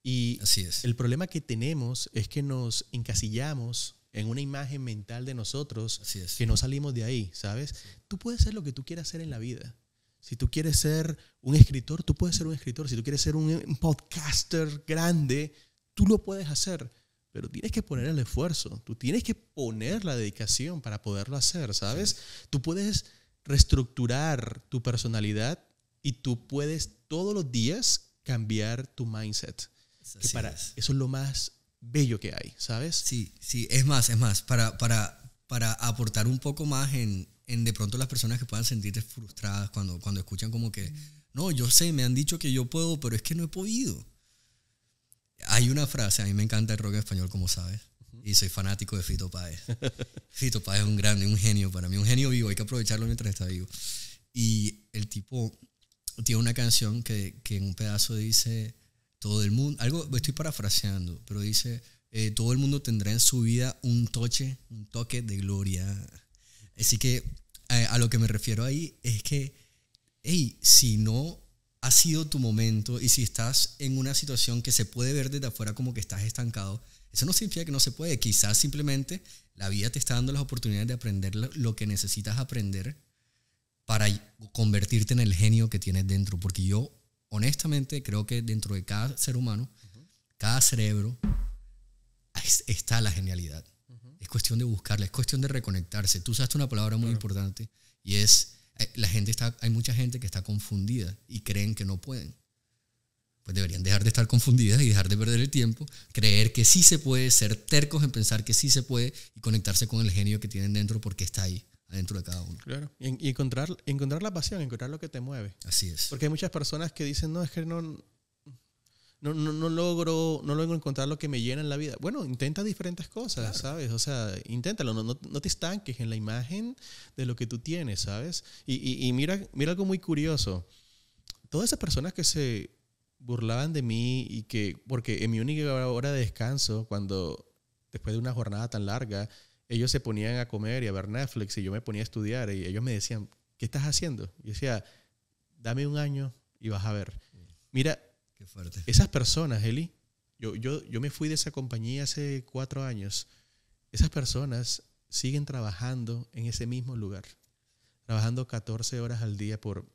Y así es. El problema que tenemos es que nos encasillamos en una imagen mental de nosotros que no salimos de ahí, ¿sabes? Tú puedes hacer lo que tú quieras hacer en la vida. Si tú quieres ser un escritor, tú puedes ser un escritor. Si tú quieres ser un podcaster grande, tú lo puedes hacer. Pero tienes que poner el esfuerzo. Tú tienes que poner la dedicación para poderlo hacer, ¿sabes? Tú puedes reestructurar tu personalidad y tú puedes todos los días cambiar tu mindset. Que para eso es lo más bello que hay, ¿sabes? Sí, es más, para aportar un poco más en de pronto las personas que puedan sentirse frustradas cuando escuchan como que, no, yo sé, me han dicho que yo puedo, pero es que no he podido. Hay una frase, a mí me encanta el rock español, como sabes, y soy fanático de Fito Páez. Fito Páez es un grande, un genio para mí, un genio vivo, hay que aprovecharlo mientras está vivo. Y el tipo tiene una canción que en un pedazo dice, todo el mundo, algo estoy parafraseando, pero dice, todo el mundo tendrá en su vida un toque de gloria. Así que a lo que me refiero ahí es que, hey, si no ha sido tu momento y si estás en una situación que se puede ver desde afuera como que estás estancado, eso no significa que no se puede. Quizás simplemente la vida te está dando las oportunidades de aprender lo que necesitas aprender para convertirte en el genio que tienes dentro. Porque yo, honestamente, creo que dentro de cada ser humano, cada cerebro, está la genialidad. Es cuestión de buscarla, es cuestión de reconectarse. Tú usaste una palabra muy importante y es, hay mucha gente que está confundida y creen que no pueden. Pues deberían dejar de estar confundidas y dejar de perder el tiempo, creer que sí se puede, ser tercos en pensar que sí se puede y conectarse con el genio que tienen dentro porque está ahí, adentro de cada uno. Claro, y encontrar la pasión, encontrar lo que te mueve. Así es. Porque hay muchas personas que dicen, no, es que no logro encontrar lo que me llena en la vida. Bueno, intenta diferentes cosas, claro. ¿Sabes? O sea, inténtalo, no te estanques en la imagen de lo que tú tienes, ¿sabes? Y mira algo muy curioso. Todas esas personas que se burlaban de mí porque en mi única hora de descanso, después de una jornada tan larga, ellos se ponían a comer y a ver Netflix y yo me ponía a estudiar y ellos me decían, ¿qué estás haciendo? Y yo decía, dame un año y vas a ver. Mira, qué fuerte. Esas personas, Eli, yo me fui de esa compañía hace 4 años. Esas personas siguen trabajando en ese mismo lugar, trabajando 14 horas al día por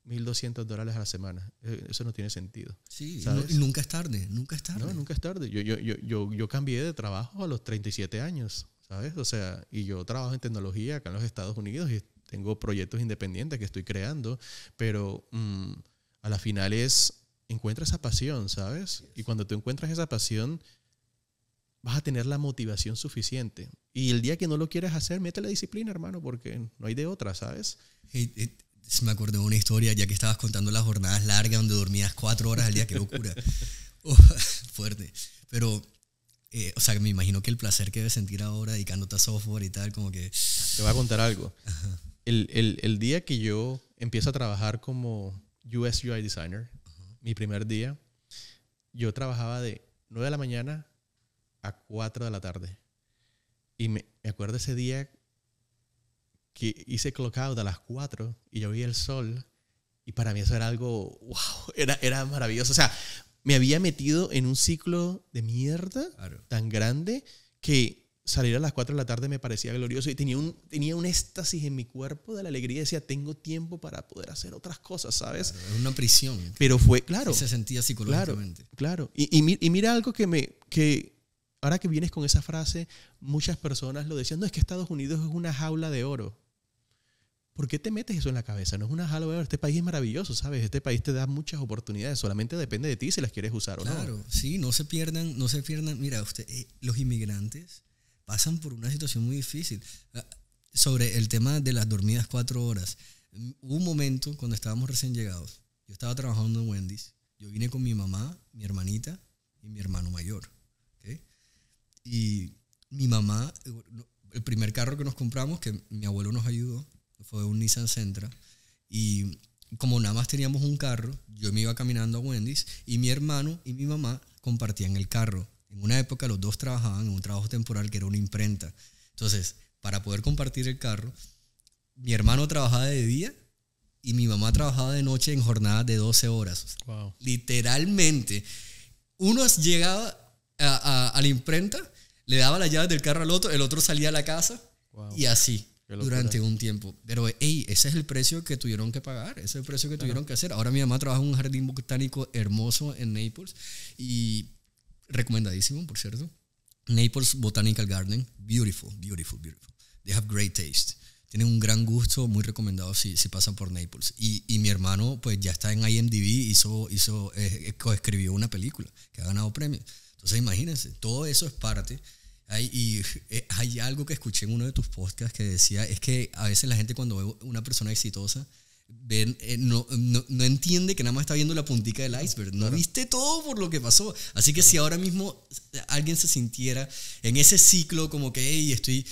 $1,200 a la semana. Eso no tiene sentido. Sí, ¿sabes? Nunca es tarde, nunca es tarde. No, nunca es tarde. Yo cambié de trabajo a los 37 años, ¿sabes? O sea, y yo trabajo en tecnología acá en los Estados Unidos y tengo proyectos independientes que estoy creando, pero a la final encuentra esa pasión, ¿sabes? Y cuando tú encuentras esa pasión, vas a tener la motivación suficiente. Y el día que no lo quieras hacer, mete la disciplina, hermano, porque no hay de otra, ¿sabes? Me acuerdo de una historia, ya que estabas contando las jornadas largas donde dormías 4 horas al día, qué locura. Fuerte. Pero, o sea, me imagino que el placer que debes sentir ahora dedicándote a software y tal, como que... Te voy a contar algo. El día que yo empiezo a trabajar como UX UI Designer, mi primer día, yo trabajaba de 9 de la mañana a 4 de la tarde. Y me acuerdo ese día que hice clock out a las 4 y yo vi el sol y para mí eso era algo, wow, era maravilloso. O sea, me había metido en un ciclo de mierda tan grande que salir a las 4 de la tarde me parecía glorioso y tenía un éxtasis en mi cuerpo de la alegría. Decía, tengo tiempo para poder hacer otras cosas, ¿sabes? Claro, era una prisión. Pero fue, claro. Sí se sentía psicológicamente. Claro. Y mira algo que ahora que vienes con esa frase, muchas personas lo decían, no, es que Estados Unidos es una jaula de oro. ¿Por qué te metes eso en la cabeza? No es una jaula de oro. Este país es maravilloso, ¿sabes? Este país te da muchas oportunidades. Solamente depende de ti si las quieres usar o no. Claro, sí, no se pierdan. Mira, los inmigrantes pasan por una situación muy difícil. Sobre el tema de las dormidas 4 horas. Hubo un momento cuando estábamos recién llegados. Yo estaba trabajando en Wendy's. Yo vine con mi mamá, mi hermanita y mi hermano mayor. ¿Okay? Y mi mamá, el primer carro que nos compramos, que mi abuelo nos ayudó, fue un Nissan Sentra. Y como nada más teníamos un carro, yo me iba caminando a Wendy's y mi hermano y mi mamá compartían el carro. En una época los dos trabajaban en un trabajo temporal que era una imprenta. Entonces, para poder compartir el carro, mi hermano trabajaba de día y mi mamá trabajaba de noche en jornadas de 12 horas. Wow. Literalmente, uno llegaba a la imprenta, le daba las llaves del carro al otro, el otro salía a la casa, wow, y así durante un tiempo. Pero hey, ese es el precio que tuvieron que pagar, ese es el precio que tuvieron que hacer. Ahora mi mamá trabaja en un jardín botánico hermoso en Naples y recomendadísimo, por cierto. Naples Botanical Garden, beautiful, beautiful, beautiful. They have great taste. Tienen un gran gusto, muy recomendado si pasan por Naples. Y mi hermano pues ya está en IMDb, coescribió una película que ha ganado premios. Entonces imagínense, todo eso es parte. Hay algo que escuché en uno de tus podcasts que decía, es que a veces la gente cuando ve una persona exitosa, no entiende que nada más está viendo la puntica del iceberg. No viste todo por lo que pasó. Así que si ahora mismo alguien se sintiera en ese ciclo como que hey,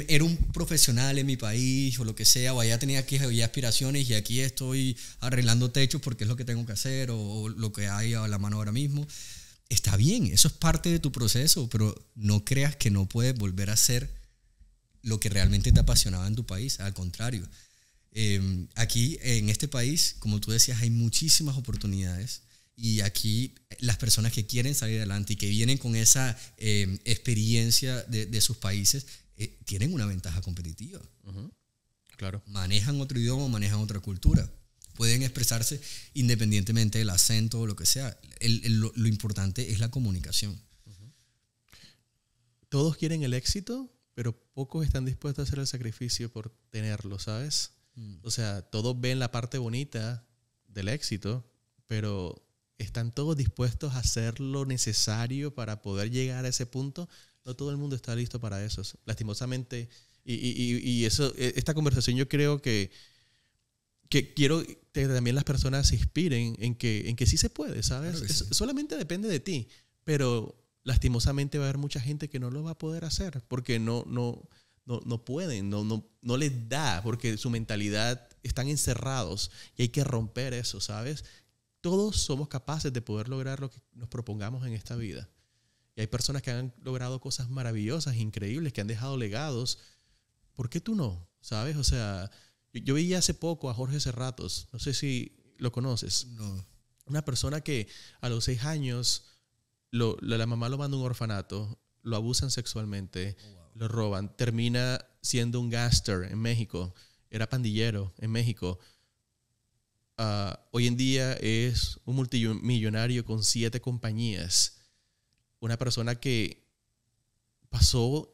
era un profesional en mi país o lo que sea, o allá tenía aquí había aspiraciones y aquí estoy arreglando techos porque es lo que tengo que hacer o lo que hay a la mano ahora mismo, está bien, eso es parte de tu proceso, pero no creas que no puedes volver a hacer lo que realmente te apasionaba en tu país. Al contrario, aquí en este país, como tú decías, hay muchísimas oportunidades y aquí las personas que quieren salir adelante y que vienen con esa experiencia de sus países tienen una ventaja competitiva. Uh-huh. Claro. Manejan otro idioma, manejan otra cultura. Pueden expresarse independientemente del acento o lo que sea. Lo importante es la comunicación. Uh-huh. Todos quieren el éxito, pero pocos están dispuestos a hacer el sacrificio por tenerlo, ¿sabes? O sea, todos ven la parte bonita del éxito, pero ¿están todos dispuestos a hacer lo necesario para poder llegar a ese punto? No todo el mundo está listo para eso. Lastimosamente, y eso, esta conversación yo creo que quiero que también las personas se inspiren en que sí se puede, ¿sabes? Claro que sí. Solamente depende de ti, pero lastimosamente va a haber mucha gente que no lo va a poder hacer porque no pueden, no les da, porque su mentalidad están encerrados y hay que romper eso, ¿sabes? Todos somos capaces de poder lograr lo que nos propongamos en esta vida. Y hay personas que han logrado cosas maravillosas, increíbles, que han dejado legados. ¿Por qué tú no? ¿Sabes? O sea, yo vi hace poco a Jorge Serratos, no sé si lo conoces. No. Una persona que a los 6 años la mamá lo manda a un orfanato, lo abusan sexualmente, lo roban, termina siendo un gangster en México, era pandillero en México. Hoy en día es un multimillonario con 7 compañías. Una persona que pasó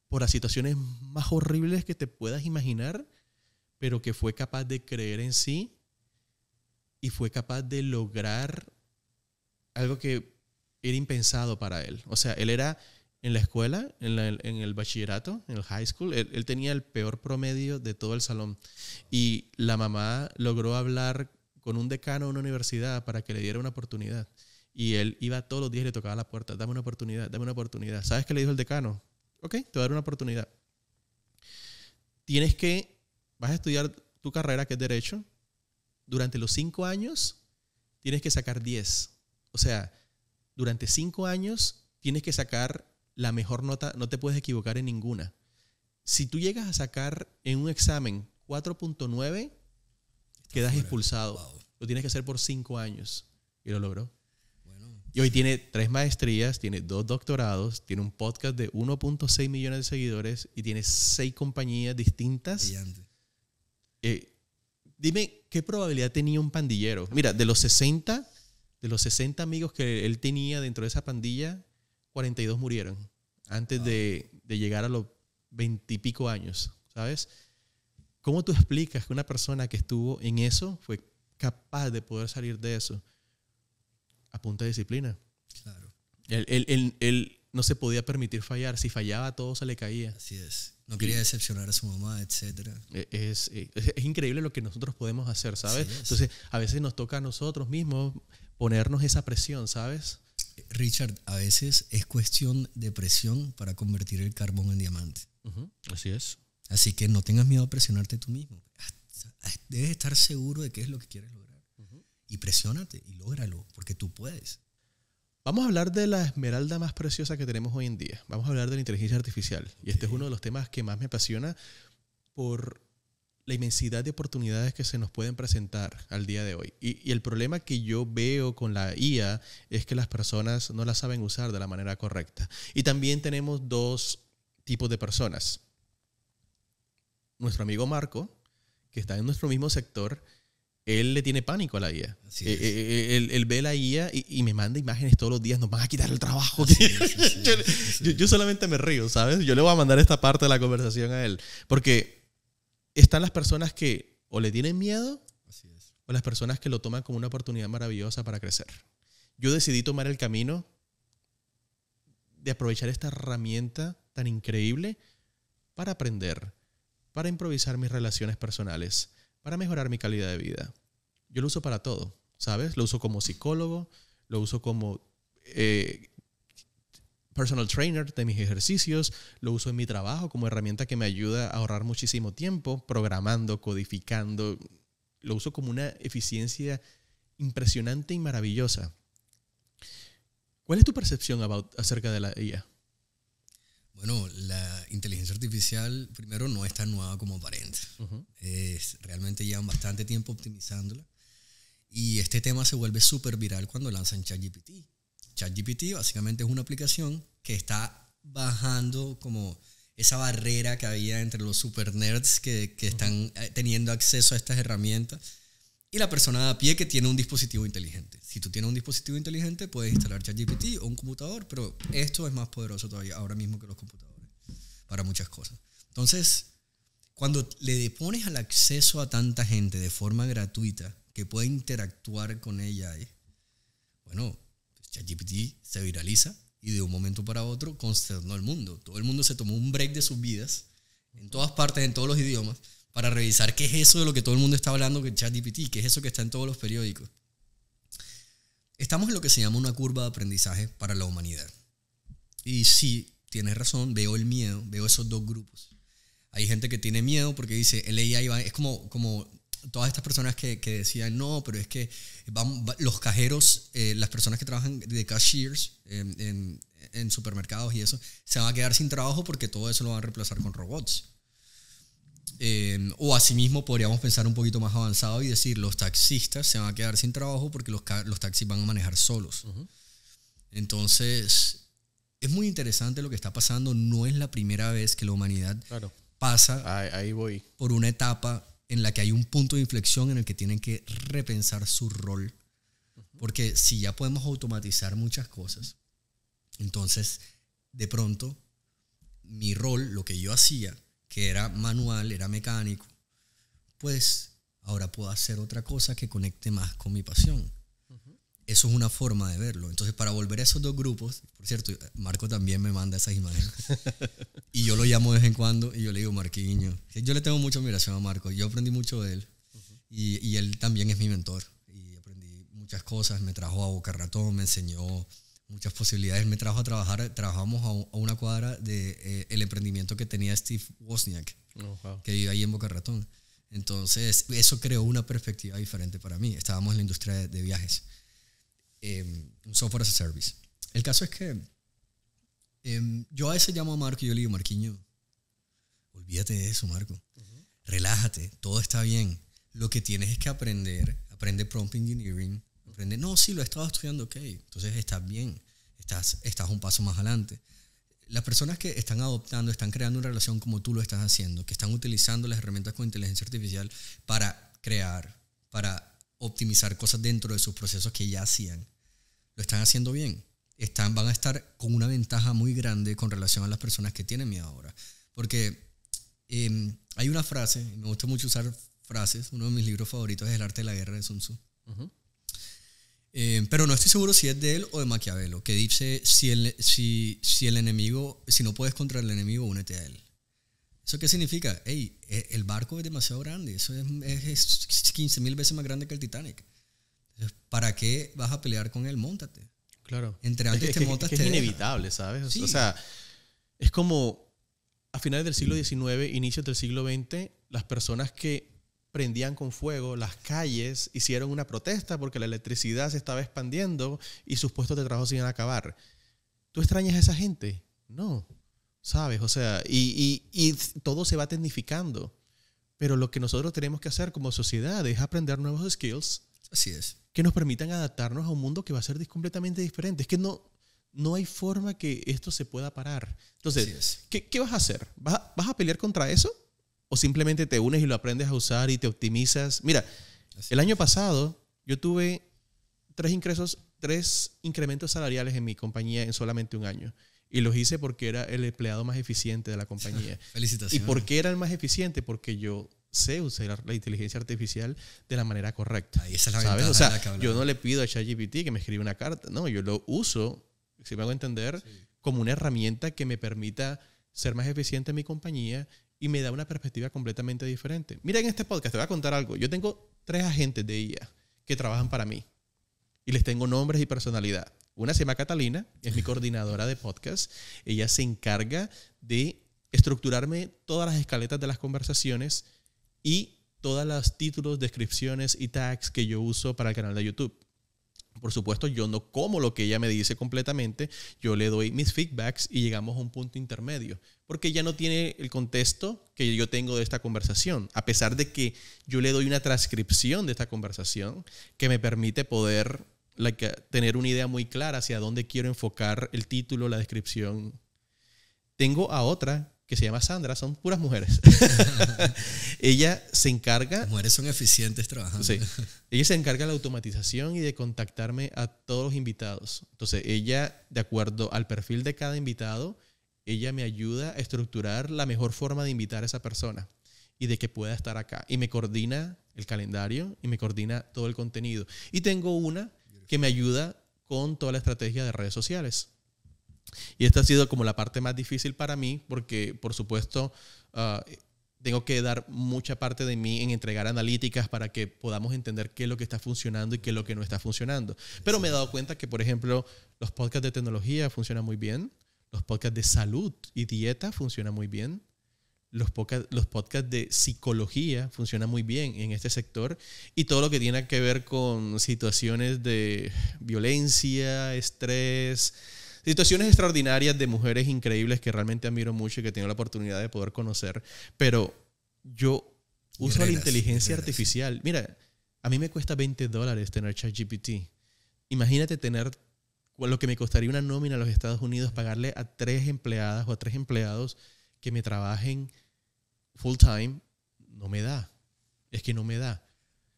por las situaciones más horribles que te puedas imaginar, pero que fue capaz de creer en sí y fue capaz de lograr algo que era impensado para él. O sea, él era en la escuela, en el bachillerato, en el high school, él tenía el peor promedio de todo el salón. Y la mamá logró hablar con un decano de una universidad para que le diera una oportunidad. Y él iba todos los días y le tocaba la puerta. Dame una oportunidad, dame una oportunidad. ¿Sabes qué le dijo el decano? Ok, te voy a dar una oportunidad. Vas a estudiar tu carrera, que es Derecho. Durante los 5 años tienes que sacar 10. O sea, durante 5 años tienes que sacar la mejor nota, no te puedes equivocar en ninguna. Si tú llegas a sacar en un examen 4.9, quedas expulsado. Wow. Lo tienes que hacer por 5 años. Y lo logró. Bueno, y hoy tiene 3 maestrías, tiene 2 doctorados, tiene un podcast de 1.6 millones de seguidores y tiene 6 compañías distintas. Dime, ¿qué probabilidad tenía un pandillero? Mira, de los 60 amigos que él tenía dentro de esa pandilla, 42 murieron antes de llegar a los 20 y pico años, ¿sabes? ¿Cómo tú explicas que una persona que estuvo en eso fue capaz de poder salir de eso? A punta de disciplina. Claro. Él no se podía permitir fallar. Si fallaba, todo se le caía. Así es. No quería decepcionar a su mamá, etc. Es increíble lo que nosotros podemos hacer, ¿sabes? Entonces, a veces nos toca a nosotros mismos ponernos esa presión, ¿sabes? Richard, a veces es cuestión de presión para convertir el carbón en diamante. Uh-huh. Así es. Así que no tengas miedo a presionarte tú mismo. Debes estar seguro de qué es lo que quieres lograr. Uh-huh. Y presiónate y lógralo, porque tú puedes. Vamos a hablar de la esmeralda más preciosa que tenemos hoy en día. Vamos a hablar de la inteligencia artificial. Y este es uno de los temas que más me apasiona por la inmensidad de oportunidades que se nos pueden presentar al día de hoy. Y el problema que yo veo con la IA es que las personas no la saben usar de la manera correcta. Y también tenemos dos tipos de personas. Nuestro amigo Marco, que está en nuestro mismo sector, él le tiene pánico a la IA. Él ve la IA y me manda imágenes todos los días. Nos van a quitar el trabajo. Yo solamente me río, ¿sabes? Yo le voy a mandar esta parte de la conversación a él. Porque están las personas que o le tienen miedo o las personas que lo toman como una oportunidad maravillosa para crecer. Yo decidí tomar el camino de aprovechar esta herramienta tan increíble para aprender, para improvisar mis relaciones personales, para mejorar mi calidad de vida. Yo lo uso para todo, ¿sabes? Lo uso como psicólogo, lo uso como personal trainer de mis ejercicios, lo uso en mi trabajo como herramienta que me ayuda a ahorrar muchísimo tiempo, programando, codificando. Lo uso como una eficiencia impresionante y maravillosa. ¿Cuál es tu percepción acerca de la IA? Bueno, la inteligencia artificial, primero, no es tan nueva como aparenta. Realmente llevan bastante tiempo optimizándola. Y este tema se vuelve súper viral cuando lanzan ChatGPT. ChatGPT básicamente es una aplicación que está bajando como esa barrera que había entre los super nerds que están teniendo acceso a estas herramientas y la persona a pie que tiene un dispositivo inteligente. Si tú tienes un dispositivo inteligente, puedes instalar ChatGPT o un computador, pero esto es más poderoso todavía ahora mismo que los computadores para muchas cosas. Entonces, cuando le pones al acceso a tanta gente de forma gratuita que puede interactuar con ella, bueno, ChatGPT se viraliza y de un momento para otro consternó al mundo. Todo el mundo se tomó un break de sus vidas, en todas partes, en todos los idiomas, para revisar qué es eso de lo que todo el mundo está hablando con ChatGPT, qué es eso que está en todos los periódicos. Estamos en lo que se llama una curva de aprendizaje para la humanidad. Y sí, tienes razón, veo el miedo, veo esos dos grupos. Hay gente que tiene miedo porque dice, el AI es como todas estas personas que decían, no, pero es que los cajeros, las personas que trabajan de cashiers en supermercados y eso, se van a quedar sin trabajo porque todo eso lo van a reemplazar con robots. O asimismo podríamos pensar un poquito más avanzado y decir, los taxistas se van a quedar sin trabajo porque los taxis van a manejar solos. Entonces, es muy interesante lo que está pasando. No es la primera vez que la humanidad pasa ahí voy. por una etapa en la que hay un punto de inflexión en el que tienen que repensar su rol. Porque si ya podemos automatizar muchas cosas, entonces, de pronto, mi rol, lo que yo hacía, que era manual, era mecánico, pues ahora puedo hacer otra cosa que conecte más con mi pasión. Eso es una forma de verlo. Entonces, para volver a esos dos grupos, por cierto, Marco también me manda esas imágenes. Y yo lo llamo de vez en cuando y yo le digo, Marquiño. Yo le tengo mucha admiración a Marco. Yo aprendí mucho de él. Y él también es mi mentor. Y aprendí muchas cosas. Me trajo a Boca Ratón, me enseñó muchas posibilidades. Me trajo a trabajar. Trabajamos a una cuadra de el emprendimiento que tenía Steve Wozniak, que vive ahí en Boca Ratón. Entonces, eso creó una perspectiva diferente para mí. Estábamos en la industria de viajes. Un software as a service. El caso es que yo a veces llamo a Marco y yo le digo, Marquiño, olvídate de eso, Marco. Relájate, todo está bien. Lo que tienes es que aprende prompt engineering. No, sí, lo he estado estudiando, ok. Entonces estás bien, estás un paso más adelante. Las personas que están adoptando, están creando una relación como tú lo estás haciendo, que están utilizando las herramientas con inteligencia artificial para crear, para optimizar cosas dentro de sus procesos que ya hacían, lo están haciendo bien. Van a estar con una ventaja muy grande con relación a las personas que tienen miedo ahora. Porque hay una frase, me gusta mucho usar frases, uno de mis libros favoritos es El arte de la guerra de Sun Tzu. Pero no estoy seguro si es de él o de Maquiavelo, que dice, si no puedes contra el enemigo, únete a él. ¿Eso qué significa? Hey, el barco es demasiado grande, eso es 15,000 veces más grande que el Titanic. Entonces, ¿para qué vas a pelear con él? Móntate. Claro. Entre antes te montas, es inevitable, ¿sabes? Sí. O sea, es como a finales del siglo XIX, inicios del siglo XX, las personas que prendían con fuego las calles, hicieron una protesta porque la electricidad se estaba expandiendo y sus puestos de trabajo se iban a acabar. ¿Tú extrañas a esa gente? No, ¿sabes? O sea, y todo se va tecnificando. Pero lo que nosotros tenemos que hacer como sociedad es aprender nuevos skills. Así es. Que nos permitan adaptarnos a un mundo que va a ser completamente diferente. Es que no hay forma que esto se pueda parar. Entonces, ¿qué vas a hacer? ¿Vas a pelear contra eso? ¿O simplemente te unes y lo aprendes a usar y te optimizas? Mira, el año pasado yo tuve 3 incrementos salariales en mi compañía en solamente un año. Y los hice porque era el empleado más eficiente de la compañía. Felicitaciones. ¿Y por qué era el más eficiente? Porque yo sé usar la inteligencia artificial de la manera correcta. Ahí esa es la ¿sabes? ventaja. O sea, de la que hablamos. yo no le pido a ChatGPT que me escriba una carta. No, yo lo uso, si me hago entender, como una herramienta que me permita ser más eficiente en mi compañía y me da una perspectiva completamente diferente. Mira, en este podcast te voy a contar algo. Yo tengo 3 agentes de IA que trabajan para mí y les tengo nombres y personalidad. Una se llama Catalina, es mi coordinadora de podcast. Ella se encarga de estructurarme todas las escaletas de las conversaciones y todos los títulos, descripciones y tags que yo uso para el canal de YouTube. Por supuesto, yo no como lo que ella me dice completamente, yo le doy mis feedbacks y llegamos a un punto intermedio, porque ella no tiene el contexto que yo tengo de esta conversación, a pesar de que yo le doy una transcripción de esta conversación que me permite poder tener una idea muy clara hacia dónde quiero enfocar el título, la descripción. Tengo a otra que se llama Sandra, son puras mujeres. Ella se encarga... Las mujeres son eficientes trabajando. Sí. Ella se encarga de la automatización y de contactarme a todos los invitados. Entonces, ella, de acuerdo al perfil de cada invitado, ella me ayuda a estructurar la mejor forma de invitar a esa persona y de que pueda estar acá. Y me coordina el calendario y me coordina todo el contenido. Y tengo una que me ayuda con toda la estrategia de redes sociales. Y esta ha sido como la parte más difícil para mí porque, por supuesto, tengo que dar mucha parte de mí en entregar analíticas para que podamos entender qué es lo que está funcionando y qué es lo que no está funcionando. Pero me he dado cuenta que, por ejemplo, los podcasts de tecnología funcionan muy bien, los podcasts de salud y dieta funcionan muy bien, los podcasts de psicología funcionan muy bien en este sector y todo lo que tiene que ver con situaciones de violencia, estrés, situaciones extraordinarias de mujeres increíbles que realmente admiro mucho y que he tenido la oportunidad de poder conocer. Pero yo uso la inteligencia artificial. Mira, a mí me cuesta $20 tener ChatGPT. Imagínate tener lo que me costaría una nómina en los Estados Unidos, pagarle a 3 empleadas o a 3 empleados que me trabajen full time. No me da. Es que no me da.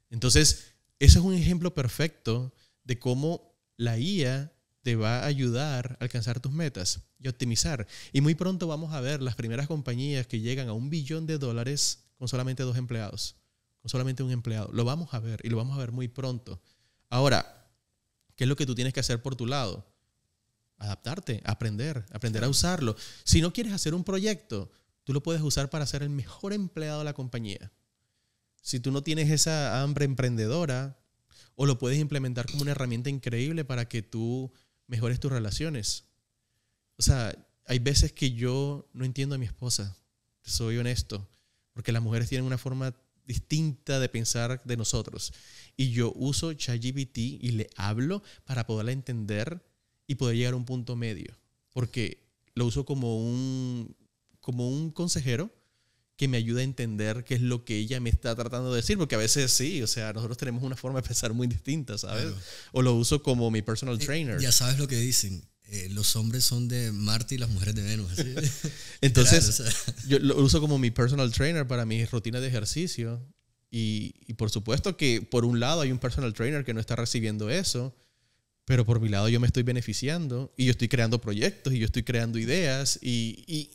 Entonces, eso es un ejemplo perfecto de cómo la IA te va a ayudar a alcanzar tus metas y optimizar. Y muy pronto vamos a ver las primeras compañías que llegan a $1 billón con solamente 2 empleados, con solamente un empleado. Lo vamos a ver y lo vamos a ver muy pronto. Ahora, ¿qué es lo que tú tienes que hacer por tu lado? Adaptarte, aprender a usarlo. Si no quieres hacer un proyecto, tú lo puedes usar para ser el mejor empleado de la compañía. Si tú no tienes esa hambre emprendedora, o lo puedes implementar como una herramienta increíble para que tú mejores tus relaciones. O sea, hay veces que yo no entiendo a mi esposa, soy honesto, porque las mujeres tienen una forma distinta de pensar de nosotros. Y yo uso ChatGPT y le hablo para poderla entender y poder llegar a un punto medio. Porque lo uso como un consejero que me ayuda a entender qué es lo que ella me está tratando de decir, porque a veces sí, o sea, nosotros tenemos una forma de pensar muy distinta, ¿sabes? Claro. O lo uso como mi personal trainer. Ya sabes lo que dicen, los hombres son de Marte y las mujeres de Venus. ¿Así? Entonces, claro, o sea, yo lo uso como mi personal trainer para mis rutinas de ejercicio y por supuesto que por un lado hay un personal trainer que no está recibiendo eso, pero por mi lado yo me estoy beneficiando y yo estoy creando proyectos y yo estoy creando ideas y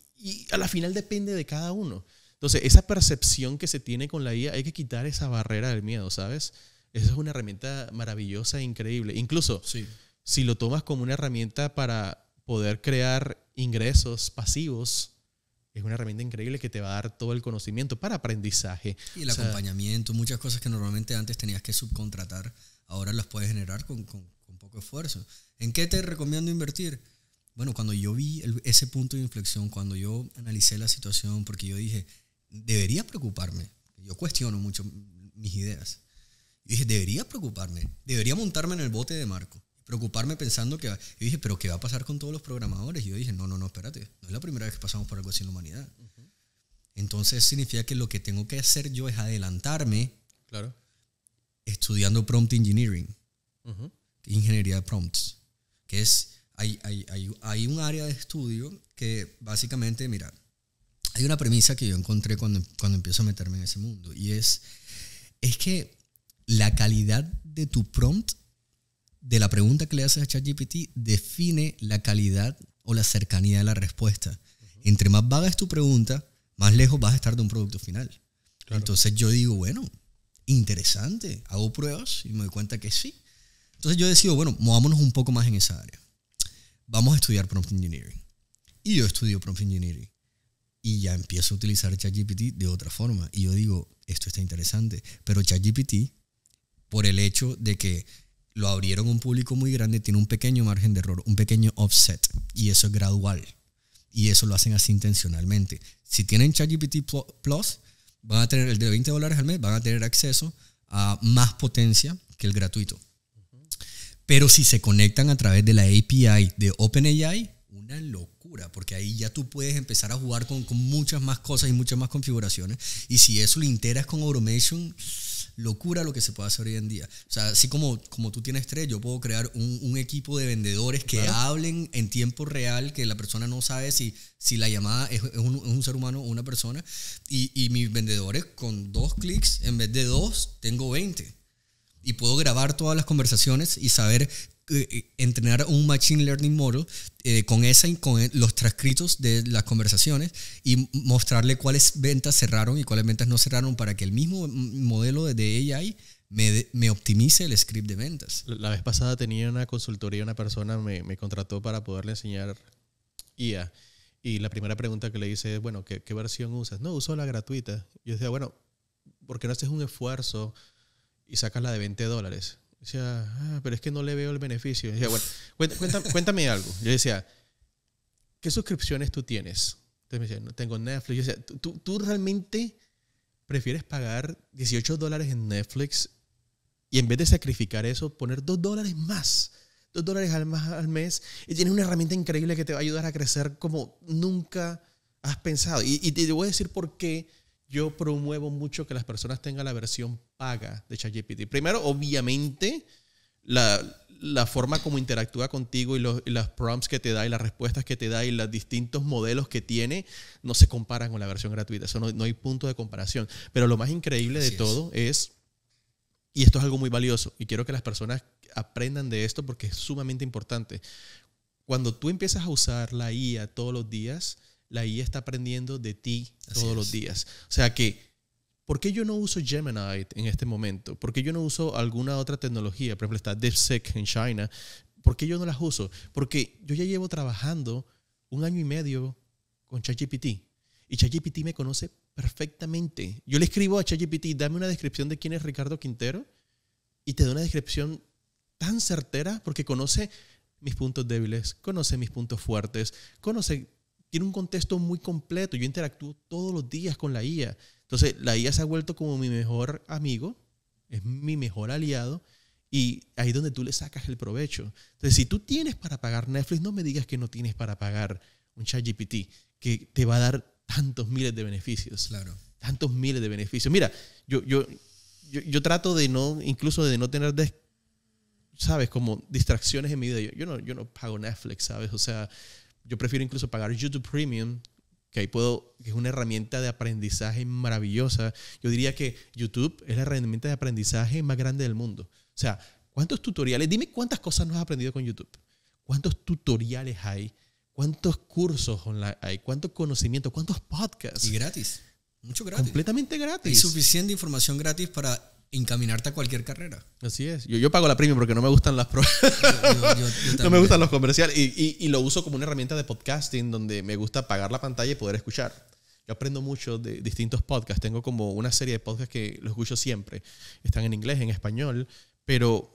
a la final depende de cada uno. Entonces, esa percepción que se tiene con la IA, hay que quitar esa barrera del miedo, ¿sabes? Esa es una herramienta maravillosa e increíble. Incluso, si lo tomas como una herramienta para poder crear ingresos pasivos, es una herramienta increíble que te va a dar todo el conocimiento para aprendizaje. Y el acompañamiento, muchas cosas que normalmente antes tenías que subcontratar, ahora las puedes generar con poco esfuerzo. ¿En qué te recomiendo invertir? Bueno, cuando yo vi ese punto de inflexión, cuando yo analicé la situación, porque yo dije, debería preocuparme Yo cuestiono mucho mis ideas. Y dije, debería preocuparme, debería montarme en el bote de Marco, preocuparme pensando que... Y dije, ¿pero qué va a pasar con todos los programadores? Y yo dije, no, espérate, no es la primera vez que pasamos por algo así en la humanidad. Uh-huh. Entonces significa que lo que tengo que hacer yo es adelantarme, claro, estudiando prompt engineering, uh-huh, ingeniería de prompts, que es... Hay un área de estudio que básicamente, mira, hay una premisa que yo encontré cuando empiezo a meterme en ese mundo, y es que la calidad de tu prompt, de la pregunta que le haces a ChatGPT, define la calidad o la cercanía de la respuesta. Uh-huh. Entre más vaga es tu pregunta, más lejos vas a estar de un producto final. Claro. Entonces yo digo, bueno, interesante, hago pruebas y me doy cuenta que sí. Entonces yo decido, bueno, movámonos un poco más en esa área. Vamos a estudiar prompt engineering. Y yo estudio prompt engineering. Y ya empiezo a utilizar ChatGPT de otra forma. Y yo digo, esto está interesante. Pero ChatGPT, por el hecho de que lo abrieron a un público muy grande, tiene un pequeño margen de error, un pequeño offset. Y eso es gradual. Y eso lo hacen así intencionalmente. Si tienen ChatGPT Plus, van a tener el de $20 al mes, van a tener acceso a más potencia que el gratuito. Pero si se conectan a través de la API de OpenAI, una locura, porque ahí ya tú puedes empezar a jugar con muchas más cosas y muchas más configuraciones. Y si eso lo integras con automation, locura lo que se puede hacer hoy en día. O sea, así como tú tienes 3, yo puedo crear un equipo de vendedores que hablen en tiempo real, que la persona no sabe si la llamada es un ser humano o una persona. Y mis vendedores con 2 clics, en vez de 2, tengo 20. Y puedo grabar todas las conversaciones y saber entrenar un machine learning model con los transcritos de las conversaciones y mostrarle cuáles ventas cerraron y cuáles ventas no cerraron para que el mismo modelo de AI me optimice el script de ventas. La vez pasada tenía una consultoría, una persona me contrató para poderle enseñar IA. Y la primera pregunta que le hice es, bueno, ¿qué versión usas? No, uso la gratuita. Yo decía, bueno, ¿por qué no haces un esfuerzo y sacas la de $20? Decía, pero es que no le veo el beneficio. Decía, bueno, cuéntame algo. Yo decía, ¿qué suscripciones tú tienes? Entonces me decía, no tengo Netflix. Yo decía, ¿tú realmente prefieres pagar $18 en Netflix y en vez de sacrificar eso, poner $2 más? $2 al mes, y tienes una herramienta increíble que te va a ayudar a crecer como nunca has pensado. Y te voy a decir por qué yo promuevo mucho que las personas tengan la versión paga de ChatGPT. Primero, obviamente, la forma como interactúa contigo y las prompts que te da y las respuestas que te da y los distintos modelos que tiene no se comparan con la versión gratuita. Eso no hay punto de comparación. Pero lo más increíble de todo es, y esto es algo muy valioso, y quiero que las personas aprendan de esto porque es sumamente importante. Cuando tú empiezas a usar la IA todos los días, la IA está aprendiendo de ti todos los días. O sea que, ¿por qué yo no uso Gemini en este momento? ¿Por qué yo no uso alguna otra tecnología? Por ejemplo, está DeepSeek en China. ¿Por qué yo no las uso? Porque yo ya llevo trabajando 1 año y medio con ChatGPT. Y ChatGPT me conoce perfectamente. Yo le escribo a ChatGPT, dame una descripción de quién es Ricardo Quintero, y te da una descripción tan certera porque conoce mis puntos débiles, conoce mis puntos fuertes, tiene un contexto muy completo. Yo interactúo todos los días con la IA. Entonces, la IA se ha vuelto como mi mejor amigo, es mi mejor aliado, y ahí es donde tú le sacas el provecho. Entonces, si tú tienes para pagar Netflix, no me digas que no tienes para pagar un ChatGPT, que te va a dar tantos miles de beneficios. Claro. Tantos miles de beneficios. Mira, yo trato de incluso de no tener, ¿sabes? Como distracciones en mi vida. Yo no pago Netflix, ¿sabes? O sea, yo prefiero incluso pagar YouTube Premium, que es una herramienta de aprendizaje maravillosa. Yo diría que YouTube es la herramienta de aprendizaje más grande del mundo. O sea, ¿cuántos tutoriales? Dime cuántas cosas no has aprendido con YouTube. ¿Cuántos tutoriales hay? ¿Cuántos cursos online hay? ¿Cuántos conocimientos? ¿Cuántos podcasts? Y gratis. Mucho gratis. Completamente gratis. Hay suficiente información gratis para encaminarte a cualquier carrera. Así es. Yo pago la premium porque no me gustan las pruebas. No me gustan los comerciales. Y lo uso como una herramienta de podcasting donde me gusta apagar la pantalla y poder escuchar. Yo aprendo mucho de distintos podcasts. Tengo como una serie de podcasts que los escucho siempre. Están en inglés, en español. Pero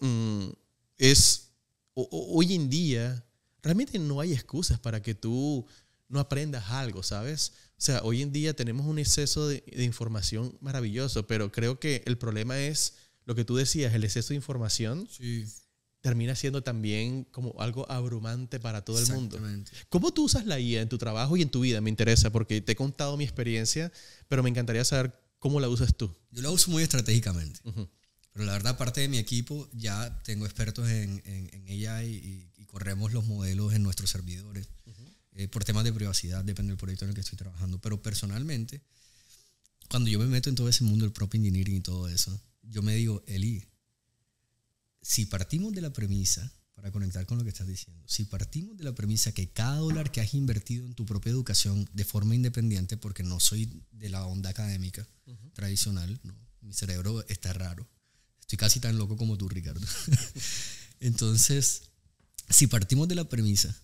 hoy en día realmente no hay excusas para que tú no aprendas algo, ¿sabes? O sea, hoy en día tenemos un exceso de información maravilloso, pero creo que el problema es lo que tú decías, el exceso de información. Sí. Termina siendo también como algo abrumante para todo el mundo. Exactamente. ¿Cómo tú usas la IA en tu trabajo y en tu vida? Me interesa porque te he contado mi experiencia, pero me encantaría saber cómo la usas tú. Yo la uso muy estratégicamente. Pero la verdad, parte de mi equipo ya tengo expertos en AI y corremos los modelos en nuestros servidores. Por temas de privacidad, depende del proyecto en el que estoy trabajando. Pero personalmente, cuando yo me meto en todo ese mundo del prompt engineering y todo eso, yo me digo, Eli, si partimos de la premisa, para conectar con lo que estás diciendo, si partimos de la premisa que cada dólar que has invertido en tu propia educación de forma independiente, porque no soy de la onda académica tradicional, no, mi cerebro está raro, estoy casi tan loco como tú, Ricardo. Entonces, si partimos de la premisa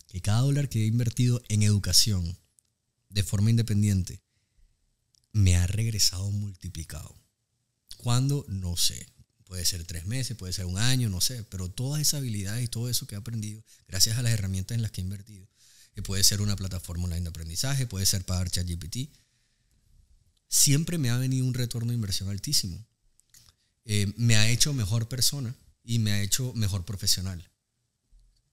que cada dólar que he invertido en educación de forma independiente me ha regresado multiplicado, ¿cuándo? No sé. Puede ser 3 meses, puede ser un año, no sé, pero todas esas habilidades y todo eso que he aprendido gracias a las herramientas en las que he invertido, que puede ser una plataforma online de aprendizaje, puede ser pagar ChatGPT, siempre me ha venido un retorno de inversión altísimo. Me ha hecho mejor persona y me ha hecho mejor profesional.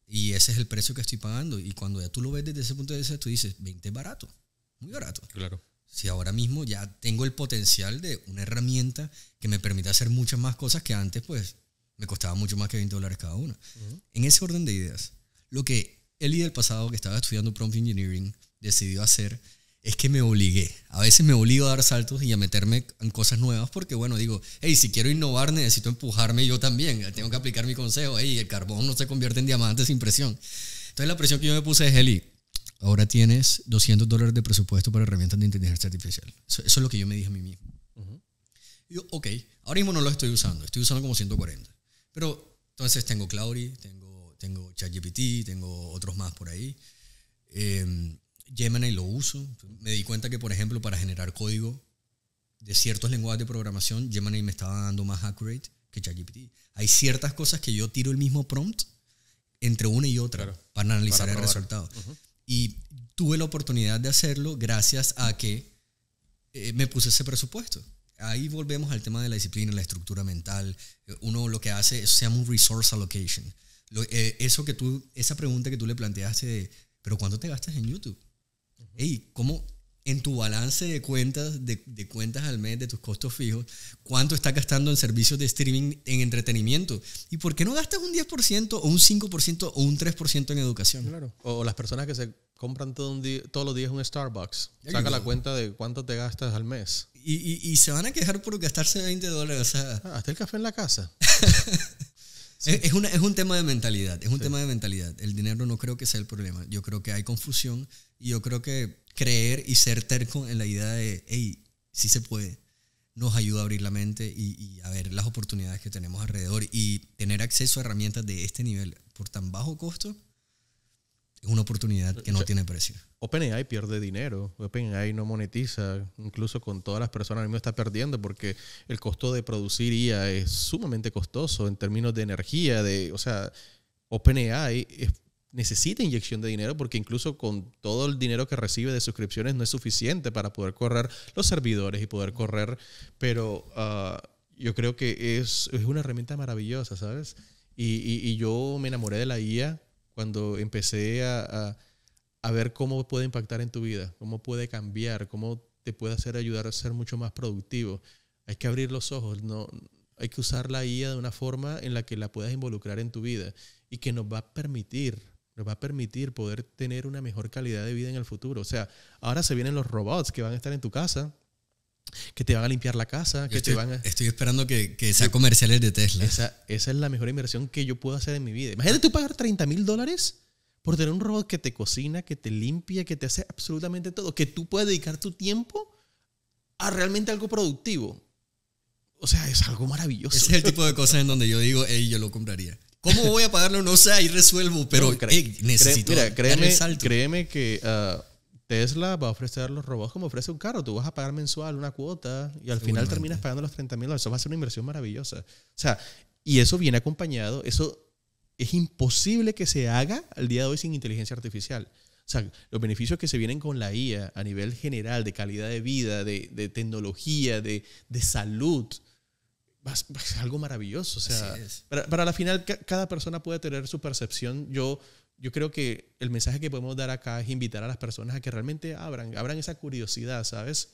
Y ese es el precio que estoy pagando. Y cuando ya tú lo ves desde ese punto de vista, tú dices, 20 es barato, muy barato. Claro. Si ahora mismo ya tengo el potencial de una herramienta que me permite hacer muchas más cosas que antes, pues me costaba mucho más que $20 cada una. En ese orden de ideas, lo que Eli del pasado, que estaba estudiando prompt engineering, decidió hacer es que me obligué. A veces me obligo a dar saltos y a meterme en cosas nuevas porque, bueno, digo, hey, si quiero innovar necesito empujarme yo también. Tengo que aplicar mi consejo. Hey, el carbón no se convierte en diamante sin presión. Entonces la presión que yo me puse es, Eli, ahora tienes $200 de presupuesto para herramientas de inteligencia artificial. Eso es lo que yo me dije a mí mismo. Y yo, ok, ahora mismo no lo estoy usando como 140. Pero entonces tengo Claude, tengo ChatGPT, tengo otros más por ahí. Gemini lo uso. Me di cuenta que, por ejemplo, para generar código de ciertos lenguajes de programación, Gemini me estaba dando más accurate que ChatGPT. Hay ciertas cosas que yo tiro el mismo prompt entre una y otra, claro, para analizar el resultado. Y tuve la oportunidad de hacerlo gracias a que me puse ese presupuesto. Ahí volvemos al tema de la disciplina, la estructura mental. Uno lo que hace, eso se llama un resource allocation. Esa pregunta que tú le planteaste de, ¿pero cuánto te gastas en YouTube? Hey, ¿cómo en tu balance de cuentas, de cuentas al mes, de tus costos fijos, cuánto estás gastando en servicios de streaming, en entretenimiento? ¿Y por qué no gastas un 10% o un 5% o un 3% en educación? Claro. O las personas que se compran todos los días un Starbucks. Saca la cuenta de cuánto te gastas al mes. Y se van a quejar por gastarse $20. O sea, hasta el café en la casa. Sí. Es un tema de mentalidad. Es un tema de mentalidad. El dinero no creo que sea el problema. Yo creo que hay confusión y yo creo que creer y ser terco en la idea de, hey, sí se puede, nos ayuda a abrir la mente y a ver las oportunidades que tenemos alrededor, y tener acceso a herramientas de este nivel por tan bajo costo es una oportunidad que no tiene precio. OpenAI pierde dinero, OpenAI no monetiza, incluso con todas las personas ahora mismo está perdiendo porque el costo de producir IA es sumamente costoso en términos de energía, o sea, OpenAI necesita inyección de dinero porque incluso con todo el dinero que recibe de suscripciones no es suficiente para poder correr los servidores y poder correr, pero yo creo que es una herramienta maravillosa, ¿sabes? Y yo me enamoré de la IA cuando empecé a ver cómo puede impactar en tu vida, cómo puede cambiar, cómo te puede ayudar a ser mucho más productivo. Hay que abrir los ojos, no, hay que usar la IA de una forma en la que la puedas involucrar en tu vida y que nos va a permitir poder tener una mejor calidad de vida en el futuro. O sea, ahora se vienen los robots que van a estar en tu casa, que te van a limpiar la casa, Estoy esperando que sea comerciales de Tesla. Esa es la mejor inversión que yo puedo hacer en mi vida. Imagínate tú pagar $30,000 por tener un robot que te cocina, que te limpia, que te hace absolutamente todo, que tú puedes dedicar tu tiempo a realmente algo productivo. O sea, es algo maravilloso. Ese es el tipo de cosas en donde yo digo, hey, yo lo compraría. ¿Cómo voy a pagarlo? No sé, ahí resuelvo, pero necesito dar el salto. Créeme que Tesla va a ofrecer los robots como ofrece un carro. Tú vas a pagar mensual una cuota y al final terminas pagando los $30,000. Eso va a ser una inversión maravillosa. O sea, y eso viene acompañado. Eso es imposible que se haga al día de hoy sin inteligencia artificial. O sea, los beneficios que se vienen con la IA a nivel general, de calidad de vida, de tecnología, de salud, es algo maravilloso. O sea, para la final, cada persona puede tener su percepción. Yo creo que el mensaje que podemos dar acá es invitar a las personas a que realmente abran esa curiosidad, ¿sabes?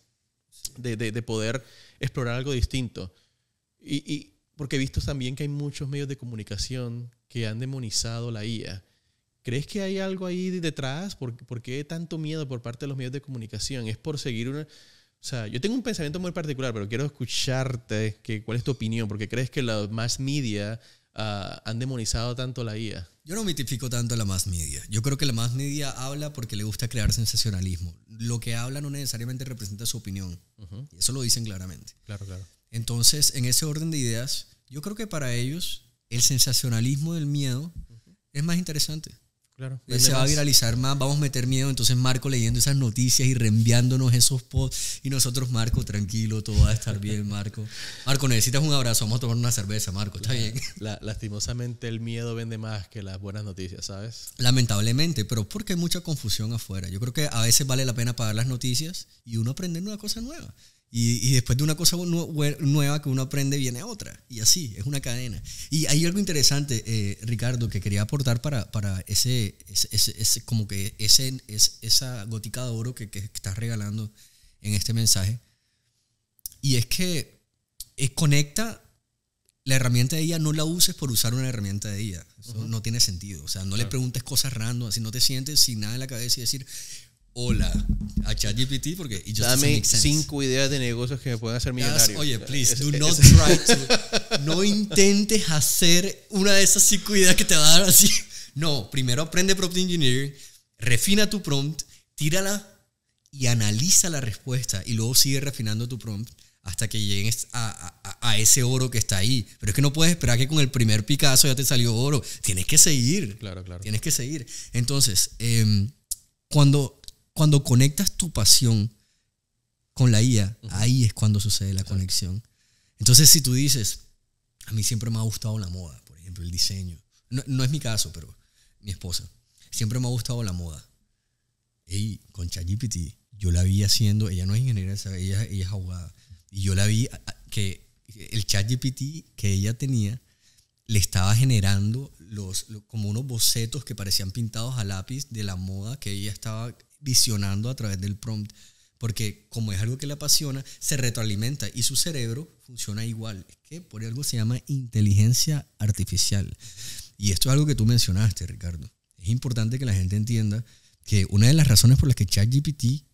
De poder explorar algo distinto. Y porque he visto también que hay muchos medios de comunicación que han demonizado la IA. ¿Crees que hay algo ahí detrás? ¿Por qué tanto miedo por parte de los medios de comunicación? ¿Es por seguir una...? O sea, yo tengo un pensamiento muy particular, pero quiero escucharte. ¿Cuál es tu opinión? ¿Por qué crees que los mass media han demonizado tanto la IA? Yo no mitifico tanto la mass media. Yo creo que la mass media habla porque le gusta crear sensacionalismo. Lo que habla no necesariamente representa su opinión. Uh-huh. Y eso lo dicen claramente. Claro. Entonces, en ese orden de ideas, yo creo que para ellos el sensacionalismo del miedo es más interesante. Claro. Se va a viralizar más, vamos a meter miedo. Entonces Marco leyendo esas noticias y reenviándonos esos posts. Y nosotros, Marco, tranquilo, todo va a estar bien, Marco. Marco, necesitas un abrazo, vamos a tomar una cerveza, Marco, está bien. Lastimosamente el miedo vende más que las buenas noticias, ¿sabes? Lamentablemente, pero porque hay mucha confusión afuera. Yo creo que a veces vale la pena pagar las noticias y uno aprender una cosa nueva. Y después de una cosa nueva que uno aprende viene otra. Y así, es una cadena. Y hay algo interesante, Ricardo, que quería aportar para como que esa gotica de oro que estás regalando en este mensaje. Y es que conecta la herramienta de ella, no la uses por usar una herramienta de ella. Eso no tiene sentido. O sea, no le preguntes cosas random, así no te sientes sin nada en la cabeza y decir... Hola a ChatGPT porque dame 5 ideas de negocios que me pueden hacer millonario. Oye, please, do not try to. No intentes hacer una de esas 5 ideas que te va a dar así. No, primero aprende prompt engineering, refina tu prompt, tírala y analiza la respuesta y luego sigue refinando tu prompt hasta que llegues a ese oro que está ahí. Pero es que no puedes esperar que con el primer Picasso ya te salió oro. Tienes que seguir. Claro. Tienes que seguir. Entonces, cuando conectas tu pasión con la IA, ahí es cuando sucede la conexión. Entonces, si tú dices, a mí siempre me ha gustado la moda, por ejemplo, el diseño. No es mi caso, pero mi esposa. Siempre me ha gustado la moda. Y con ChatGPT, yo la vi haciendo, ella no es ingeniera, ella es abogada. Y yo la vi que el ChatGPT que ella tenía le estaba generando como unos bocetos que parecían pintados a lápiz de la moda que ella estaba visionando a través del prompt, porque como es algo que le apasiona, se retroalimenta y su cerebro funciona igual. Es que por algo se llama inteligencia artificial. Y esto es algo que tú mencionaste, Ricardo. Es importante que la gente entienda que una de las razones por las que ChatGPT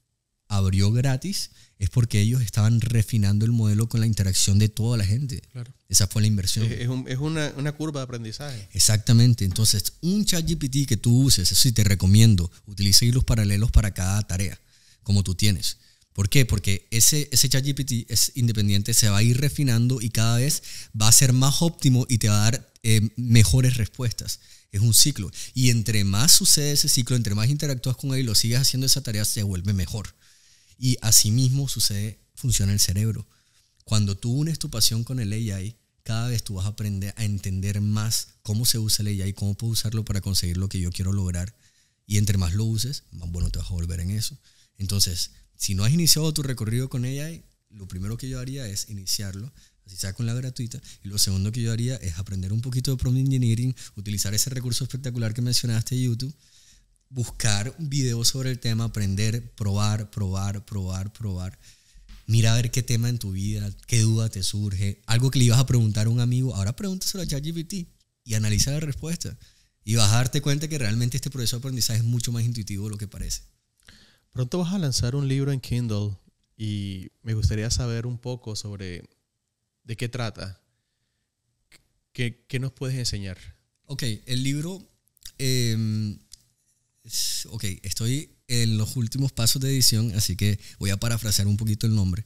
abrió gratis es porque ellos estaban refinando el modelo con la interacción de toda la gente. Claro. Esa fue la inversión. Es una curva de aprendizaje. Exactamente. Entonces, un ChatGPT que tú uses, eso sí te recomiendo, utiliza hilos paralelos para cada tarea, como tú tienes. ¿Por qué? Porque ese ChatGPT es independiente, se va a ir refinando y cada vez va a ser más óptimo y te va a dar mejores respuestas. Es un ciclo. Y entre más sucede ese ciclo, entre más interactúas con él y lo sigues haciendo esa tarea, se vuelve mejor. Y asimismo funciona el cerebro. Cuando tú unes tu pasión con el AI, cada vez tú vas a aprender a entender más cómo se usa el AI, cómo puedo usarlo para conseguir lo que yo quiero lograr. Y entre más lo uses, más bueno te vas a volver en eso. Entonces, si no has iniciado tu recorrido con AI, lo primero que yo haría es iniciarlo, así sea con la gratuita. Y lo segundo que yo haría es aprender un poquito de prompt engineering, utilizar ese recurso espectacular que mencionaste de YouTube, buscar videos sobre el tema, aprender, probar. Mira a ver qué tema en tu vida, qué duda te surge, algo que le ibas a preguntar a un amigo, ahora pregúntaselo a ChatGPT y analiza la respuesta. Y vas a darte cuenta que realmente este proceso de aprendizaje es mucho más intuitivo de lo que parece. Pronto vas a lanzar un libro en Kindle y me gustaría saber un poco sobre de qué trata. ¿Qué nos puedes enseñar? Ok, el libro... estoy en los últimos pasos de edición, así que voy a parafrasear un poquito el nombre.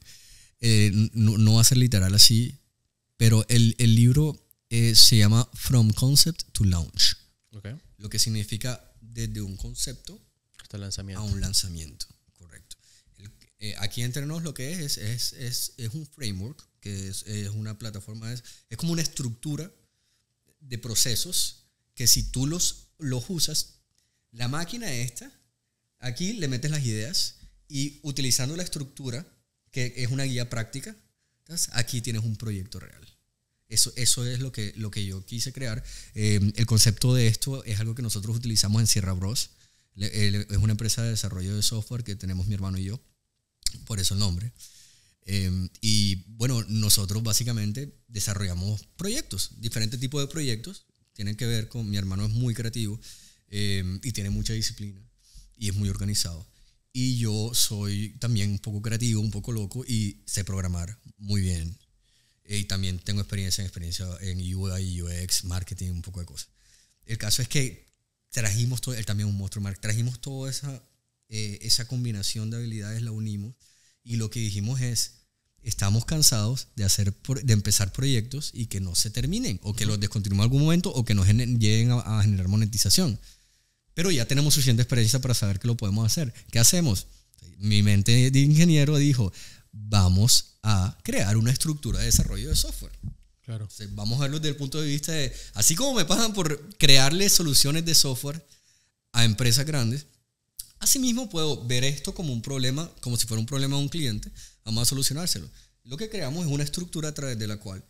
No va a ser literal así, pero el libro se llama From Concept to Launch. Okay. Lo que significa desde un concepto hasta el lanzamiento. A un lanzamiento, correcto. Aquí entre nos lo que es un framework, que es una plataforma, es como una estructura de procesos que si tú los usas, la máquina esta Aquí le metes las ideas y utilizando la estructura, que es una guía práctica, entonces aquí tienes un proyecto real. Eso es lo que yo quise crear. El concepto de esto es algo que nosotros utilizamos en Sierra Bros. Es una empresa de desarrollo de software que tenemos mi hermano y yo, por eso el nombre. Y bueno, nosotros básicamente desarrollamos proyectos, diferentes tipos de proyectos. Tienen que ver con, mi hermano es muy creativo y tiene mucha disciplina y es muy organizado. Y yo soy también un poco creativo, un poco loco y sé programar muy bien. Y también tengo experiencia en UI, UX, marketing, un poco de cosas. El caso es que trajimos todo, él también es un monstruo, trajimos toda esa combinación de habilidades, la unimos y lo que dijimos es, estamos cansados de empezar proyectos y que no se terminen o que los descontinuemos en algún momento o que no lleguen a generar monetización. Pero ya tenemos suficiente experiencia para saber que lo podemos hacer. ¿Qué hacemos? Mi mente de ingeniero dijo, vamos a crear una estructura de desarrollo de software. Claro. O sea, vamos a verlo desde el punto de vista de, así como me pagan por crearle soluciones de software a empresas grandes, asimismo puedo ver esto como un problema, como si fuera un problema de un cliente, vamos a solucionárselo. Lo que creamos es una estructura a través de la cual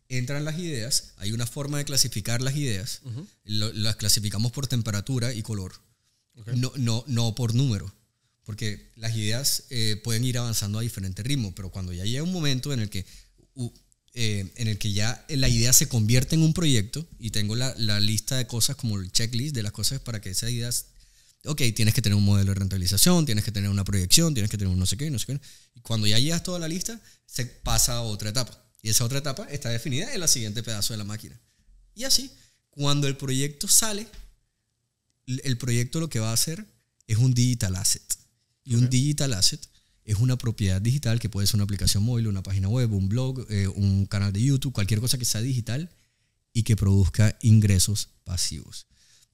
entran las ideas, hay una forma de clasificar las ideas, las clasificamos por temperatura y color, okay. No por número, porque las ideas pueden ir avanzando a diferentes ritmos, pero cuando ya llega un momento en el que ya la idea se convierte en un proyecto y tengo la lista de cosas como el checklist de las cosas para que esas ideas, ok, tienes que tener un modelo de rentabilización, tienes que tener una proyección, tienes que tener un no sé qué. Y cuando ya llegas toda la lista, se pasa a otra etapa. Y esa otra etapa está definida en la siguiente pedazo de la máquina. Y así, cuando el proyecto sale, el proyecto lo que va a hacer es un digital asset. Y un digital asset es una propiedad digital que puede ser una aplicación móvil, una página web, un blog, un canal de YouTube, cualquier cosa que sea digital y que produzca ingresos pasivos.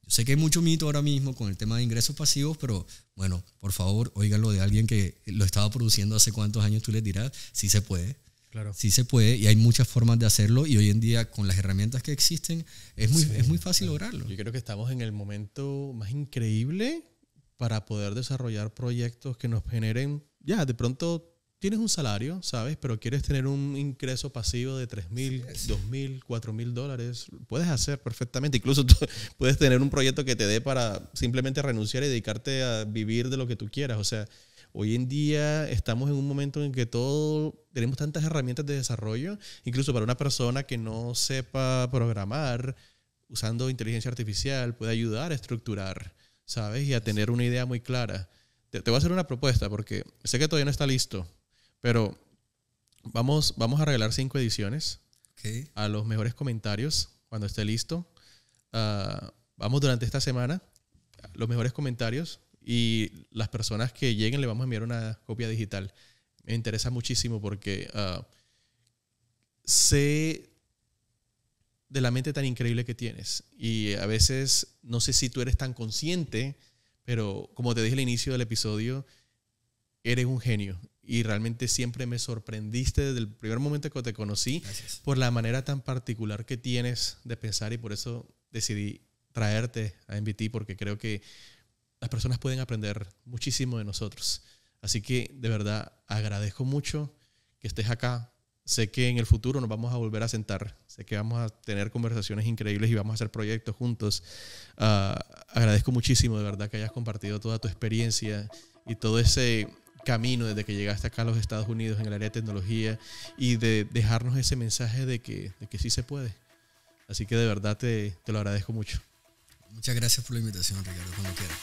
Yo sé que hay mucho mito ahora mismo con el tema de ingresos pasivos, pero bueno, por favor, óiganlo de alguien que lo estaba produciendo hace cuántos años, tú les dirás, sí se puede. Claro. Sí se puede y hay muchas formas de hacerlo y hoy en día con las herramientas que existen es muy fácil lograrlo. Yo creo que estamos en el momento más increíble para poder desarrollar proyectos que nos generen, ya de pronto tienes un salario, ¿sabes? Pero quieres tener un ingreso pasivo de $3,000, $2,000, $4,000, puedes hacer perfectamente. Incluso tú puedes tener un proyecto que te dé para simplemente renunciar y dedicarte a vivir de lo que tú quieras. O sea, hoy en día estamos en un momento en que tenemos tantas herramientas de desarrollo, incluso para una persona que no sepa programar, usando inteligencia artificial, puede ayudar a estructurar, ¿sabes? Y a tener una idea muy clara. Te voy a hacer una propuesta porque sé que todavía no está listo, pero vamos a regalar 5 ediciones a los mejores comentarios cuando esté listo. Vamos durante esta semana, los mejores comentarios. Y las personas que lleguen le vamos a enviar una copia digital. Me interesa muchísimo porque sé de la mente tan increíble que tienes. Y a veces no sé si tú eres tan consciente, pero como te dije al inicio del episodio, eres un genio. Y realmente siempre me sorprendiste desde el primer momento que te conocí. Gracias. Por la manera tan particular que tienes de pensar y por eso decidí traerte a MBT porque creo que las personas pueden aprender muchísimo de nosotros. Así que, de verdad, agradezco mucho que estés acá. Sé que en el futuro nos vamos a volver a sentar. Sé que vamos a tener conversaciones increíbles y vamos a hacer proyectos juntos. Agradezco muchísimo, de verdad, que hayas compartido toda tu experiencia y todo ese camino desde que llegaste acá a los Estados Unidos en el área de tecnología y de dejarnos ese mensaje de que sí se puede. Así que, de verdad, te lo agradezco mucho. Muchas gracias por la invitación, Ricardo, cuando quieras.